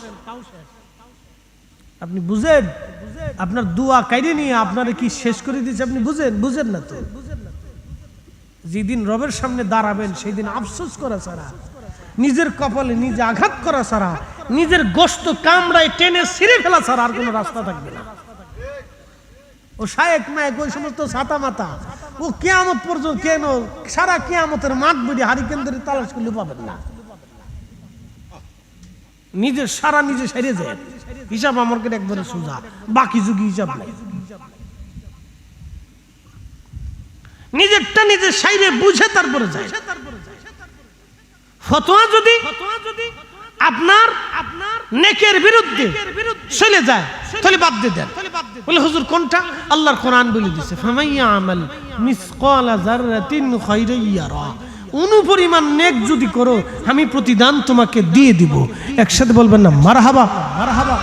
আপনি বুঝেন? আপনার দোয়া কাইরে নিয়ে আপনারে কি শেষ করে দিয়েছে আপনি বুঝেন? বুঝেন না তো। যেদিন রবের সামনে দাঁড়াবেন সেই দিন আফসোস করা ছাড়া, নিজের কপালে নিজে আঘাত করা ছাড়া, নিজের গোশত কামড়ায় টেনে ছিঁড়ে ফেলা ছাড়া আর কোনো রাস্তা থাকবে না। ও শায়েক মায়েক ওই সমস্ত ছাতা মাতা, ও কিয়ামত পর্যন্ত কেন সারা কিয়ামতের মাঠ বেড়ে হারিকেন ধরে তালাশ করলে পাবেন না। নিজের সারা নিজে সেরে যায়, হিসাব আমার কাছে একবারে সোজা, বাকি যুগে হিসাব নাই। নিজেরটা নিজের সাইরে বুঝে তারপরে যায়। ফতোয়া যদি আপনার নেকের বিরুদ্ধে চলে যায় তাহলে বাদ দিয়ে দেন। বলে হুজুর কোনটা? আল্লাহর কোরআন বলে দিয়েছে, ফামাইয়া আমাল মিসকালা যাররাতিন খায়রান ইয়ারা, অনুপরিমাণ নেক যদি করো আমি প্রতিদান তোমাকে দিয়ে দিব। একসাথে বলবেন না মারহাবা? মারহাবা।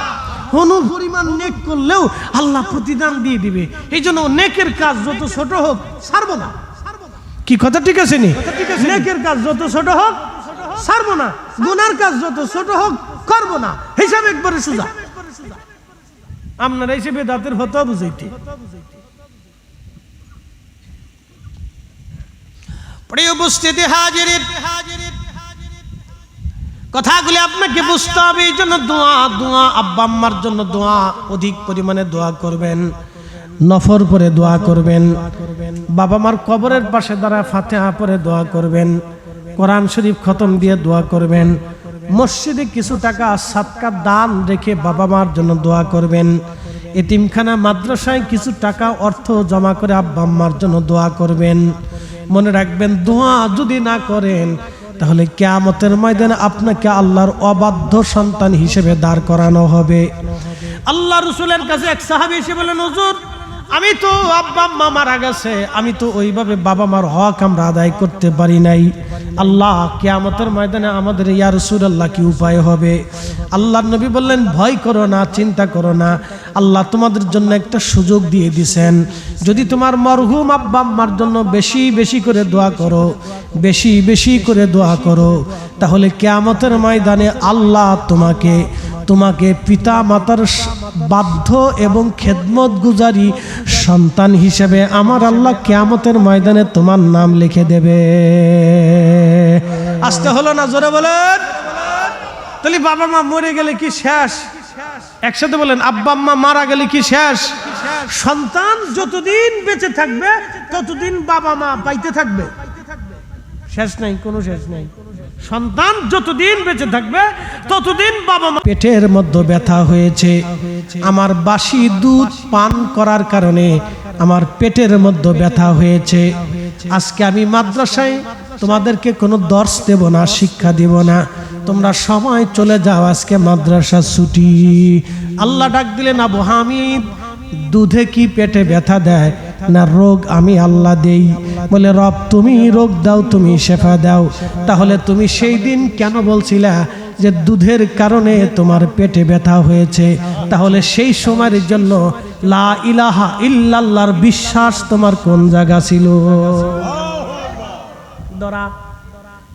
অনুপরিমাণ নেক করলেও আল্লাহ প্রতিদান দিয়ে দিবে। এই জন্য নেকের কাজ যত ছোট হোক ছাড়বো না। কি কথা ঠিক আছে নি? নেকের কাজ যত ছোট হোক ছাড়বো না, গুনার কাজ যত ছোট হোক করবো না, হিসাব একবারে সোজা। আপনারা হিসেবে দাঁতের ফতোয়া বুঝাইতে প্রিয় উপস্থিতি হাজিরিন, কথাগুলি আপনাকে বুঝতে হবে। এই জন্য দোয়া, দোয়া আব্বা আম্মার জন্য দোয়া, অধিক পরিমাণে দোয়া করবেন, নফর পরে দোয়া করবেন, বাবা মার কবরের পাশে দাঁড়ায় ফাতিহা পরে দোয়া করবেন, কোরআন শরীফ খতম দিয়ে দোয়া করবেন, মসজিদে কিছু টাকা সাদকা দান রেখে বাবা মার জন্য দোয়া করবেন, এতিমখানা মাদ্রাসায় কিছু টাকা অর্থ জমা করে আব্বা আম্মার জন্য দোয়া করবেন। মনে রাখবেন, দোয়া যদি না করেন তাহলে কিয়ামতের ময়দানে আপনাকে আল্লাহর অবাধ্য সন্তান হিসেবে দাঁড় করানো হবে। আল্লাহ রাসূলের কাছে এক সাহাবী এসে বলেন, হুজুর আমি তো আব্বা আম্মা মারা গেছে, আমি তো ওইভাবে বাবা মার হক আমরা আদায় করতে পারি নাই। আল্লাহ কিয়ামতের ময়দানে আমাদের ইয়া রাসূলুল্লাহ কি উপায় হবে? আল্লাহর নবী বললেন, ভয় করো না, চিন্তা করো না, আল্লাহ তোমাদের জন্য একটা সুযোগ দিয়ে দিয়েছেন। যদি তোমার মরহুম আব্বা আম্মার জন্য বেশি বেশি করে দোয়া করো, বেশি বেশি করে দোয়া করো, তাহলে কিয়ামতের ময়দানে আল্লাহ তোমাকে পিতা মাতার বাধ্য এবং খেদমত গুজারি সন্তান হিসেবে আমার আল্লাহ কিয়ামতের ময়দানে তোমার নাম লিখে দেবে। আসতে হলো না? জোরে বলেন। তাহলে বাবা মা মরে গেলে কি শেষ? একসাথে বলেন, আব্বা আম্মা মারা গেলে কি শেষ? সন্তান যতদিন বেঁচে থাকবে ততদিন বাবা মা পাইতে থাকবে, শেষ নাই, কোনো শেষ নাই। সন্তান যতদিন বেঁচে থাকবে ততদিন বাবা মা। পেটের মধ্যে ব্যথা হয়েছে, আমার বাসি দুধ পান করার কারণে আমার পেটের মধ্যে ব্যথা হয়েছে। আজকে আমি মাদ্রাসায় তোমাদেরকে কোনো দর্শ দেব না, শিক্ষা দেব না, তোমরা সময় চলে যাও, আজকে মাদ্রাসা ছুটি। আল্লাহ ডাক দিলেন, আবু হামিদ, দুধে কি পেটে ব্যথা দেয় না রোগ আমি আল্লাহ দেই? বলে, রব তুমি রোগ দাও, তুমি শেফা দাও। তাহলে তুমি সেই দিন কেন বলছিলা যে দুধের কারণে তোমার পেটে ব্যথা হয়েছে? তাহলে সেই সময়ের জন্য লা ইলাহা ইল্লাল্লাহর বিশ্বাস তোমার কোন জায়গা ছিল? ধরা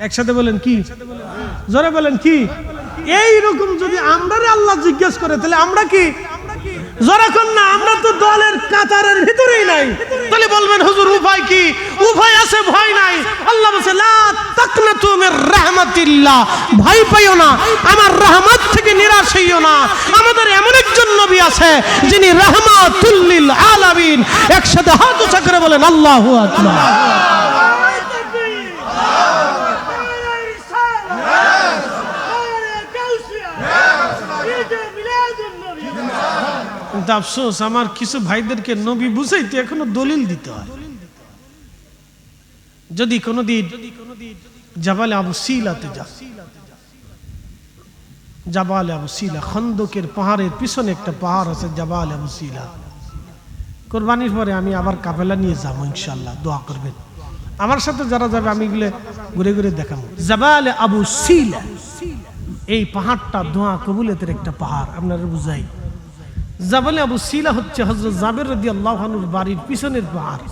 একসাথে বলেন কি, জোরে বলেন কি? এইরকম যদি আমরা আল্লাহ জিজ্ঞেস করে তাহলে আমরা কি? যখন না আমরা তো দলের কাতারের ভিতরেই নাই, তাহলে বলবেন হুজুর উপায় কি? উপায় আছে, ভয় নাই। আল্লাহ বলেছে, লা তাকনাতু মির রাহমাতিল্লাহ, ভয় পাইও না, আমার রহমত থেকে নিরাশ হইও না। আমাদের এমন একজন নবী আছে যিনি রাহমাতুল লিল আলামিন। একসাথে হাত উঁচা করে বলেন আল্লাহু আকবার। কিন্তু আফসোস, আমার কিছু ভাইদেরকে নবী বুঝাইতে এখনো দলিল দিতে হয়। যদি কোনদিন জাবালে আবু সিলাতে যা, জাবালে আবু সিলা, খন্দকের পাহাড়ের পিছনে একটা পাহাড় আছে জাবালে আবু সিলা। কোরবানির পরে আমি আবার কাফেলা নিয়ে যাবো ইনশাআল্লাহ, দোয়া করবেন। আমার সাথে যারা যাবে আমি এগুলো ঘুরে ঘুরে দেখাবো। জাবালে আবু সিলা, এই পাহাড়টা দোয়া কবুলের একটা পাহাড়। আপনারা বুঝাই, জাবালে আবু সিলা হচ্ছে হযরত জাবের রাদিয়াল্লাহু আনহুর বাড়ির পিছনের পাহাড়।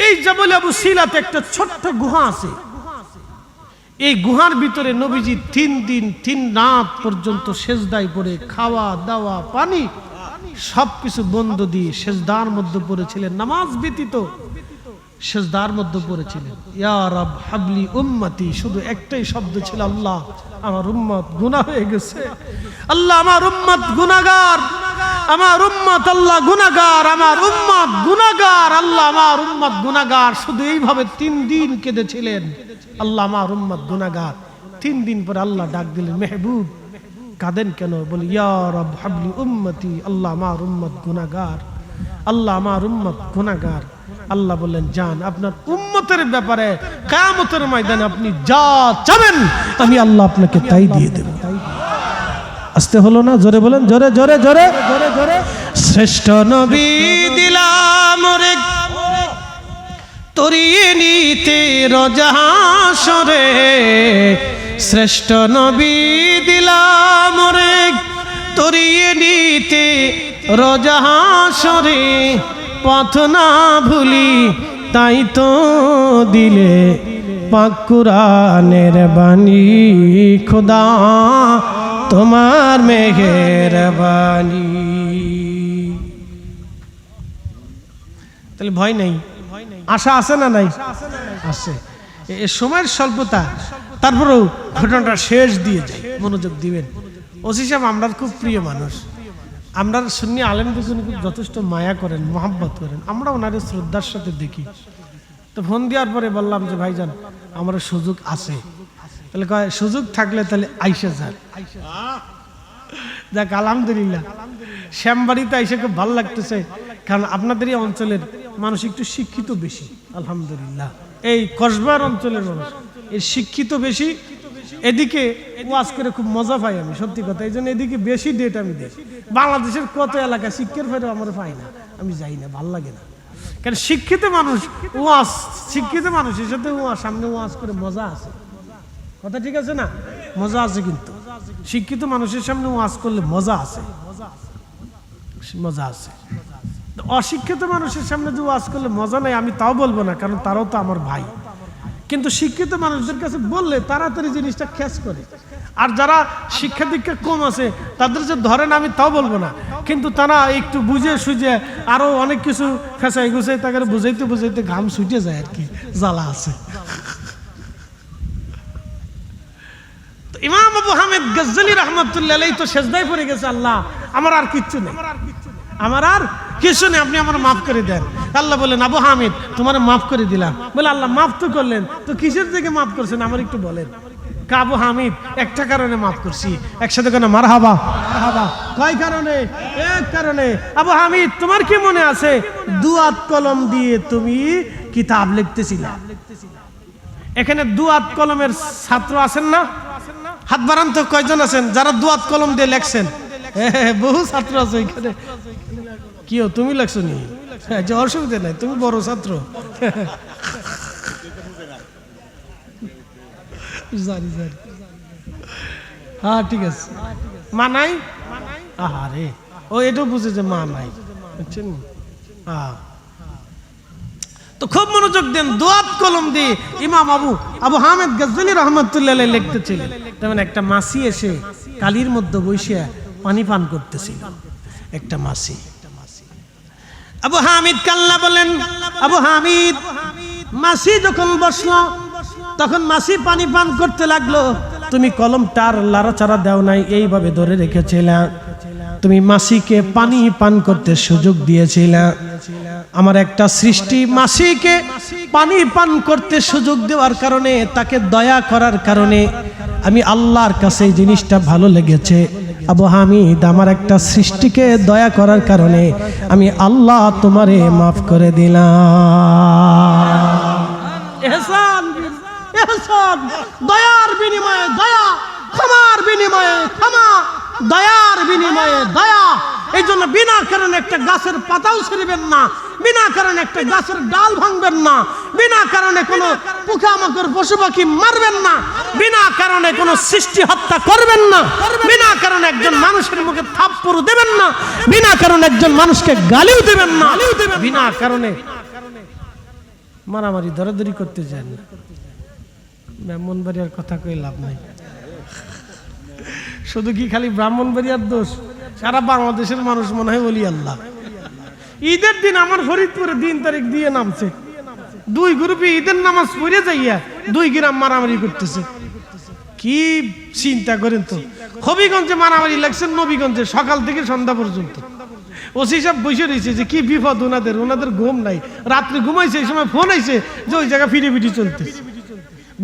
এই জাবালে আবু সিলাতে একটা ছোট্ট গুহা আছে। এই গুহার ভিতরে নবীজি 3 দিন 3 রাত পর্যন্ত সেজদায় পড়ে খাওয়া দাওয়া পানি সবকিছু বন্ধ দিয়ে সেজদার মধ্যে পড়েছিলেন, নামাজ ব্যতীত সেজদার মধ্যে পড়েছিলেন। ইয়া রব হাবলি উম্মতি, শুধু একটাই শব্দ ছিল, আল্লাহ আমার উম্মত গুনাহ হয়ে গেছে, আল্লাহ আমার উম্মত গুনাহগার, আমার উম্মত আল্লাহ গুনাহগার, আমার উম্মত গুনাহগার, আল্লাহ আমার উম্মত গুনাহগার। শুধু এইভাবে 3 দিন কেঁদেছিলেন, আল্লাহ আমার উম্মত গুনাহগার। 3 দিন পরে আল্লাহ ডাক দিলেন, মেহবুব কাঁদেন কেন? বলে, ইয়া রব হাবলি উম্মতি, আল্লাহ আমার উম্মত গুনাহগার, আল্লাহ আমার উম্মত গুনাহগার। আল্লাহ বললেন, যান, আপনার উম্মতের ব্যাপারে কিয়ামতের ময়দানে আপনি যা চাবেন আমি আল্লাহ আপনাকে তাই দিয়ে দেব। আসতে হলো না? জোরে বলেন, জোরে জোরে জোরে জোরে জোরে। শ্রেষ্ঠ নবী দিলাম রে তরিয়ে নিতে রজাহাসরে, শ্রেষ্ঠ নবী দিলাম রে তরিয়ে নিতে রজাহাসরে, পথ না ভুলি তাই তো দিলে পাক কুরআনের বাণী, খোদা তোমার মেহেরবানি। তাহলে ভয় নেই, আশা আছে না নাই? আছে। এই সময়ের স্বল্পতা, তারপরেও ঘটনাটা শেষ দিয়ে যায়, মনোযোগ দিবেন। ওসি সাহেব আমরা খুব প্রিয় মানুষ, আমরা সুন্নি আলেমদের জন্য যথেষ্ট মায়া করেন, মহাব্বত করেন, আমরা ওনাদের শ্রদ্ধার সাথে দেখি। তো ফোন দেওয়ার পরে বললাম যে ভাইজান আমার সুযোগ আছে, তাহলে কয় সুযোগ থাকলে তাহলে আইসা যান। যাক আলহামদুলিল্লাহ, শ্যামবাড়িতে আইসে খুব ভালো লাগতেছে, কারণ আপনাদের এই অঞ্চলের মানুষ একটু শিক্ষিত বেশি, আলহামদুলিল্লাহ। এই কসবার অঞ্চলের মানুষ এই শিক্ষিত বেশি, এদিকে ওয়াজ করে খুব মজা পাই আমি, সত্যি কথা। এই জন্য এদিকে বেশি ডেট আমি দিই। বাংলাদেশের কত এলাকা শিক্ষার ফেরেও আমরা পাই না, আমি যাই না, ভাল লাগে না। কারণ শিক্ষিত মানুষ ওয়াজ, শিক্ষিত মানুষের সাথে ওয়াজ, সামনে ওয়াজ করে মজা আছে, কথা ঠিক আছে না? মজা আছে, কিন্তু শিক্ষিত মানুষের সামনে ওয়াজ করলে মজা আছে, মজা আছে। অশিক্ষিত মানুষের সামনে যে ওয়াজ করলে মজা নাই আমি তাও বলবো না, কারণ তারাও তো আমার ভাই। কিন্তু শিক্ষিত মানুষদের কাছে বললে তাড়াতাড়ি জিনিসটা খেস করে। আর যারা শিক্ষা দীক্ষা কম আছে তাদের যে ধরেন আমি তাও বলবো না, কিন্তু তারা একটু বুঝে সুঝে আরো অনেক কিছু ফেঁসাই গুছাই তাকে বুঝাইতে বুঝাইতে ঘাম ছুটে যায় আর কি, জ্বালা আছে। ইমাম আবু হামিদ গজ্জালী রাহমাতুল্লাহ আলাইহি তো সেজদায় পড়ে গেছে, আল্লাহ আমার আর কিচ্ছু নেই, আমার আর কিছু নেই, আপনি আমার মাফ করে দেন। আল্লাহ বলেন আবু হামিদ তোমার মাফ করে দিলাম। বলে আল্লাহ মাফ তো করলেন, তো কিসের থেকে মাফ করছেন আমার একটু বলেন। আবু হামিদ একটা কারণে মাফ করছি। একসাথে কেন মারহাবা মারহাবা। কয় কারণে? এক কারণে। আবু হামিদ তোমার কি মনে আছে দুয়াত কলম দিয়ে তুমি কিতাব লিখতেছিলা? এখানে দুয়াত কলমের ছাত্র আছেন না? হাত বাড়ান তো কয়জন আছেন যারা দুয়াত কলম দিয়ে লেখছেন? বহু ছাত্র আছে এখানে। কিও তুমি লেখছো নি? যে অসুবিধা নাই, তুমি বড় ছাত্র। জানি জানি। হ্যাঁ ঠিক আছে। মা নাই? আহারে ও এটাও বুঝে যে মা নাই, বুঝছেন? তো খুব মনোযোগ দেন। দুয়াত কলম দিয়ে ইমাম আবু হামিদ গজনী রহমতুল্লাহ আলাইহি লিখতেছিলেন। তেমন একটা মাসি এসে কালির মধ্যে বসে পানি পান করতেছিল। একটা মাসি। আবু হামিদ কাল্লা বলেন, আবু হামিদ মাসি যখন বসলো তখন মাসি পানি পান করতে লাগলো। তুমি কলমটার লাড়াচাড়া দাও নাই, এইভাবে ধরে রেখেছিলে। তুমি মাসিকে পানি পান করতে সুযোগ দিয়েছিলে। আমার একটা সৃষ্টি মাসিকে পানি পান করতে সুযোগ দেওয়ার কারণে, তাকে দয়া করার কারণে আমি আল্লাহর কাছে এই জিনিসটা ভালো লেগেছে। আবু হামিদ আমার একটা সৃষ্টিকে দয়া করার কারণে আমি আল্লাহ তোমারে মাফ করে দিলাম। ইহসান, ইহসান, দয়ার বিনিময়ে দয়া, ক্ষমার বিনিময়ে ক্ষমা, দয়ার বিনিময়ে দয়া। এই জন্য বিনা কারণে একটা গাছের পাতাও ছিঁড়বেন না, বিনা কারণে একটা গাছের ডাল ভাঙবেন না, বিনা কারণে কোনো পোকামাকড় পশু পাখি মারবেন না, বিনা কারণে কোনো সৃষ্টি হত্যা করবেন না, বিনা কারণে একজন মানুষের মুখে থাপ্পড় দেবেন না, বিনা কারণে একজন মানুষকে গালিও দেবেন না, বিনা কারণে মারামারি দরাদরি করতে যান না। ব্রাহ্মণবাড়িয়ার কথা কই লাভ নাই। শুধু কি খালি ব্রাহ্মণবাড়িয়ার দোষ? সারা বাংলাদেশের মানুষ মনে হয় বলি আল্লাহ। ঈদের দিন আমার ফরিদপুরে 3 তারিখ দিয়ে নামছে, 2 গ্রুপে ঈদের নামাজ পড়ে যাইয়া 2 গ্রাম মারামারি করতেছে। কি চিন্তা করেন তো? হবিগঞ্জে মারামারি লাগছে, নবীগঞ্জে সকাল থেকে সন্ধ্যা পর্যন্ত। ওসি সাহেব বসে রয়েছে যে কি বিপদ ওনাদের ঘুম নাই, রাত্রে ঘুমাইছে, এই সময় ফোন আইছে যে ওই জায়গা ফিরে ফিরে চলতেছে।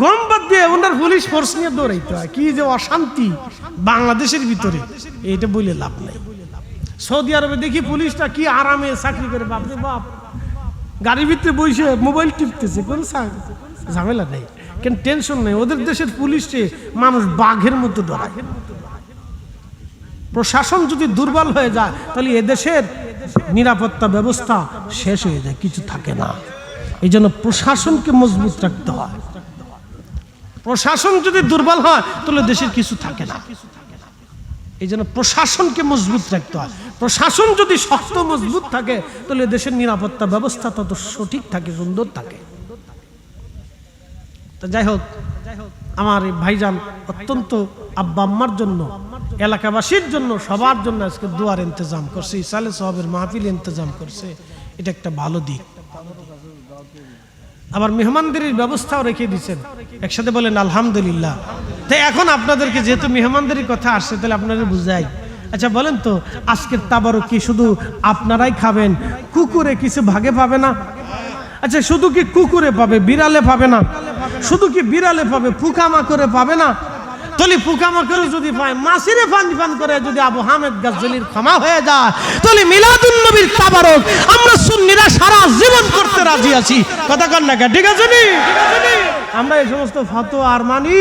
গম বাদ দিয়ে ওনার পুলিশ ফোর্স নিয়ে দৌড়াইতে হয়। কি যে অশান্তি বাংলাদেশের ভিতরে, এটা বলে লাভ নাই। সৌদি আরবে দেখি পুলিশটা কি আরামে চাকরি করে, বাপরে বাপ, গাড়ির ভিতরে বসে মোবাইল টিপতেছে, কোন ঝামেলা নেই, কেন টেনশন নেই। ওদের দেশের পুলিশে মানুষ বাঘের মতো ডরায়। প্রশাসন যদি দুর্বল হয়ে যায় তাহলে এদেশের নিরাপত্তা ব্যবস্থা শেষ হয়ে যায়, কিছু থাকে না। এই জন্য প্রশাসনকে মজবুত রাখতে হয়। প্রশাসন যদি দুর্বল হয় তাহলে দেশের কিছু থাকে না। এই জন্য প্রশাসনকে মজবুত রাখতে হয়। প্রশাসন যদি শক্ত মজবুত থাকে তাহলে দেশের নিরাপত্তা ব্যবস্থা তত সঠিক থাকে, সুন্দর থাকে। তো যাই হোক, আমার এই ভাইজান অত্যন্ত আব্বা আম্মার জন্য, এলাকাবাসীর জন্য, সবার জন্য আজকে দোয়ার ইন্তজাম করছে, ইসালে সাহাবের মাহফিল ইন্তজাম করছে। এটা একটা ভালো দিক। আবার মেহমানদারির ব্যবস্থাও রেখে দিয়েছেন। একসাথে বলেন আলহামদুলিল্লাহ। তাই এখন আপনাদেরকে যেহেতু মেহমানদারির কথা আসছে, তাহলে আপনাদের বুঝাই। আচ্ছা বলেন তো, আজকের তাবারক কি শুধু আপনারাই খাবেন? কুকুরে কিছু ভাগে পাবে না? আচ্ছা শুধু কি কুকুরে পাবে, বিড়ালে পাবে না? শুধু কি বিড়ালে পাবে, পোকামাকড়ে পাবে না? তাহলে পোকামাকড়ে যদি পায়, মাছিরে ফান করে যদি আবু হামিদ গাজজলির ক্ষমা হয়ে যায়, তাহলে মিলাদুন নবীর তাবারক আমরা সুন্নিরা সারা জীবন করতে রাজি আছি। কথা কন না? ঠিক আছে নি? আমরা এই সমস্ত ফতোয়া আর মানি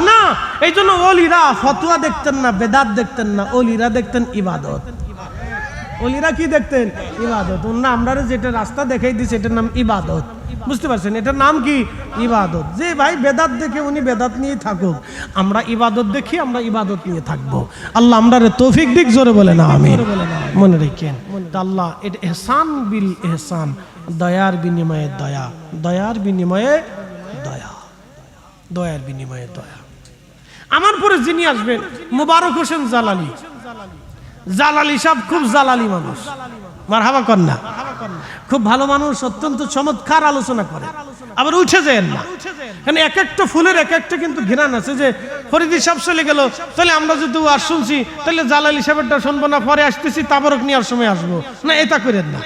না। এই জন্য ওলিরা ফতোয়া দেখতেন না, বেদাত দেখতেন না, ওলিরা দেখতেন ইবাদত। ওলিরা কি দেখতেন? ইবাদত। না, আমরা যেটা রাস্তা দেখাই দিচ্ছে এটার নাম ইবাদত। বুঝতে পারছেন? এটার নাম কি? ইবাদত। যে ভাই বেদাত দেখে উনি বেদাত নিয়ে থাকুক, আমরা ইবাদত দেখি, আমরা ইবাদত নিয়ে থাকবো। আল্লাহ আমরারে তৌফিক দিক, জোরে বলে না আমিন। মনে রেখেন আল্লাহ এটা ইহসান বিল ইহসান, দয়ার বিনিময়ে দয়া, দয়ার বিনিময়ে দয়া, দয়ার বিনিময়ে দয়া। আমার পরে যিনি আসবেন মুবারক হোসেন জালালি, জালালি সাহেব খুব জালালি মানুষ, মারহাবা কন্যা, খুব ভালো মানুষ, অত্যন্ত চমৎকার আলোচনা করে। আবার উঠে যায় না, কারণ এক একটা ফুলের এক একটা কিন্তু ঘৃণান আছে। যে ফরিদি সাহেব চলে গেল, তাহলে আমরা যদি আর শুনছি, তাহলে জালালি সাহেবটা শুনবো না, পরে আসতেছি তাবরক নেওয়ার সময় আসবো না, এটা করেন না।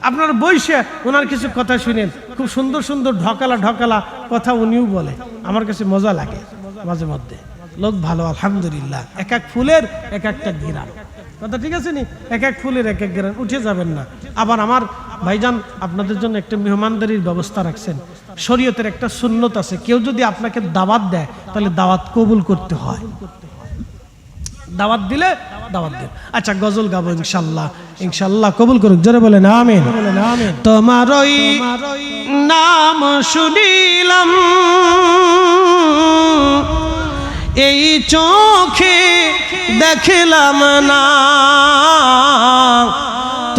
আপনার বইসে ওনার কিছু কথা শুনেন, খুব সুন্দর সুন্দর ঢকালা ঢকালা কথা উনিও বলে, আমার কাছে মজা লাগে মাঝে মধ্যে। লোক ভালো, আলহামদুলিল্লাহ। এক এক ফুলের এক একটা ঘিরান, কথা ঠিক আছে নি? এক এক ফুলের এক এক ঘিরান, উঠে যাবেন না। আবার আমার ভাইজান আপনাদের জন্য একটা মেহমানদারির ব্যবস্থা রাখছেন। শরীয়তের একটা সুন্নত আছে, কেউ যদি আপনাকে দাওয়াত দেয় তাহলে দাওয়াত কবুল করতে হয়। দাওয়াত দিলে দাওয়াত দেন। আচ্ছা, গজল গাবো ইনশাল্লাহ, ইনশাল্লাহ কবুল করুক, জোরে বলেন আমিন। তোমার ওই নাম শুনিলাম, এই চোখে দেখলাম না।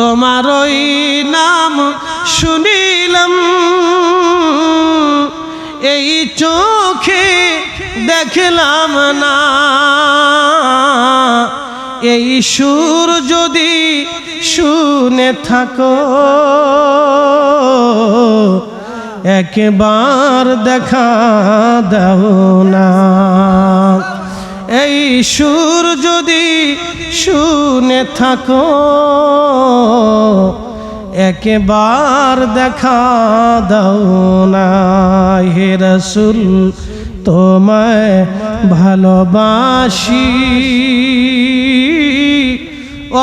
তোমার ওই নাম শুনিলাম, এই চোখে দেখলাম না। এই সুর যদি শুনে থাকো, একবার দেখা দাও না। এই সুর যদি শুনে থাকো, একবার দেখা দাও না। হে রাসূল তোমায় ভালোবাসি,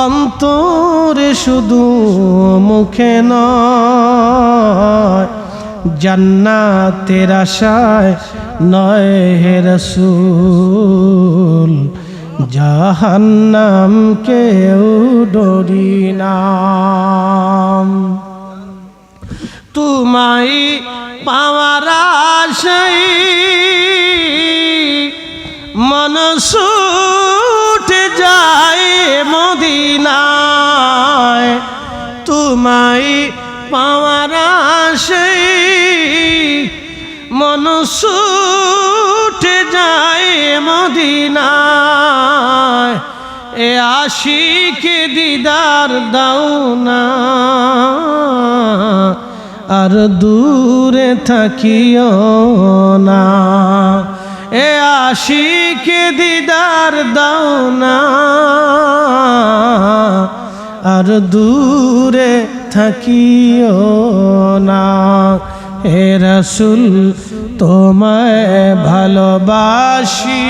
অন্তরে শুধু মুখে নয়, জান্নাতের আশায় নয় হে রাসূল, জাহান্নাম কেউ ডরি না। তোমায় পাওয়ার আশায় মন ছুটে যায় মদিনায়। তোমায় পাওয়ার আশায় মন ছুটে যায় মদিনায়। এ আশিকে দিদার দাও না, আর দূরে থাকিও না। এ আশিকে দিদার দাও না, আর দূরে থাকিও না। হে রাসূল তোমায় ভালোবাসি,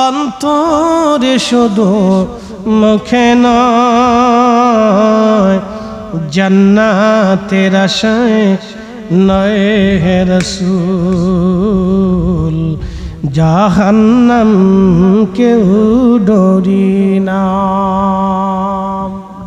অন্তরে শুধু মুখে নয়, জান্নাতের আশায় নয় হে রাসূল, জাহান্নাম কেউ ডরি না।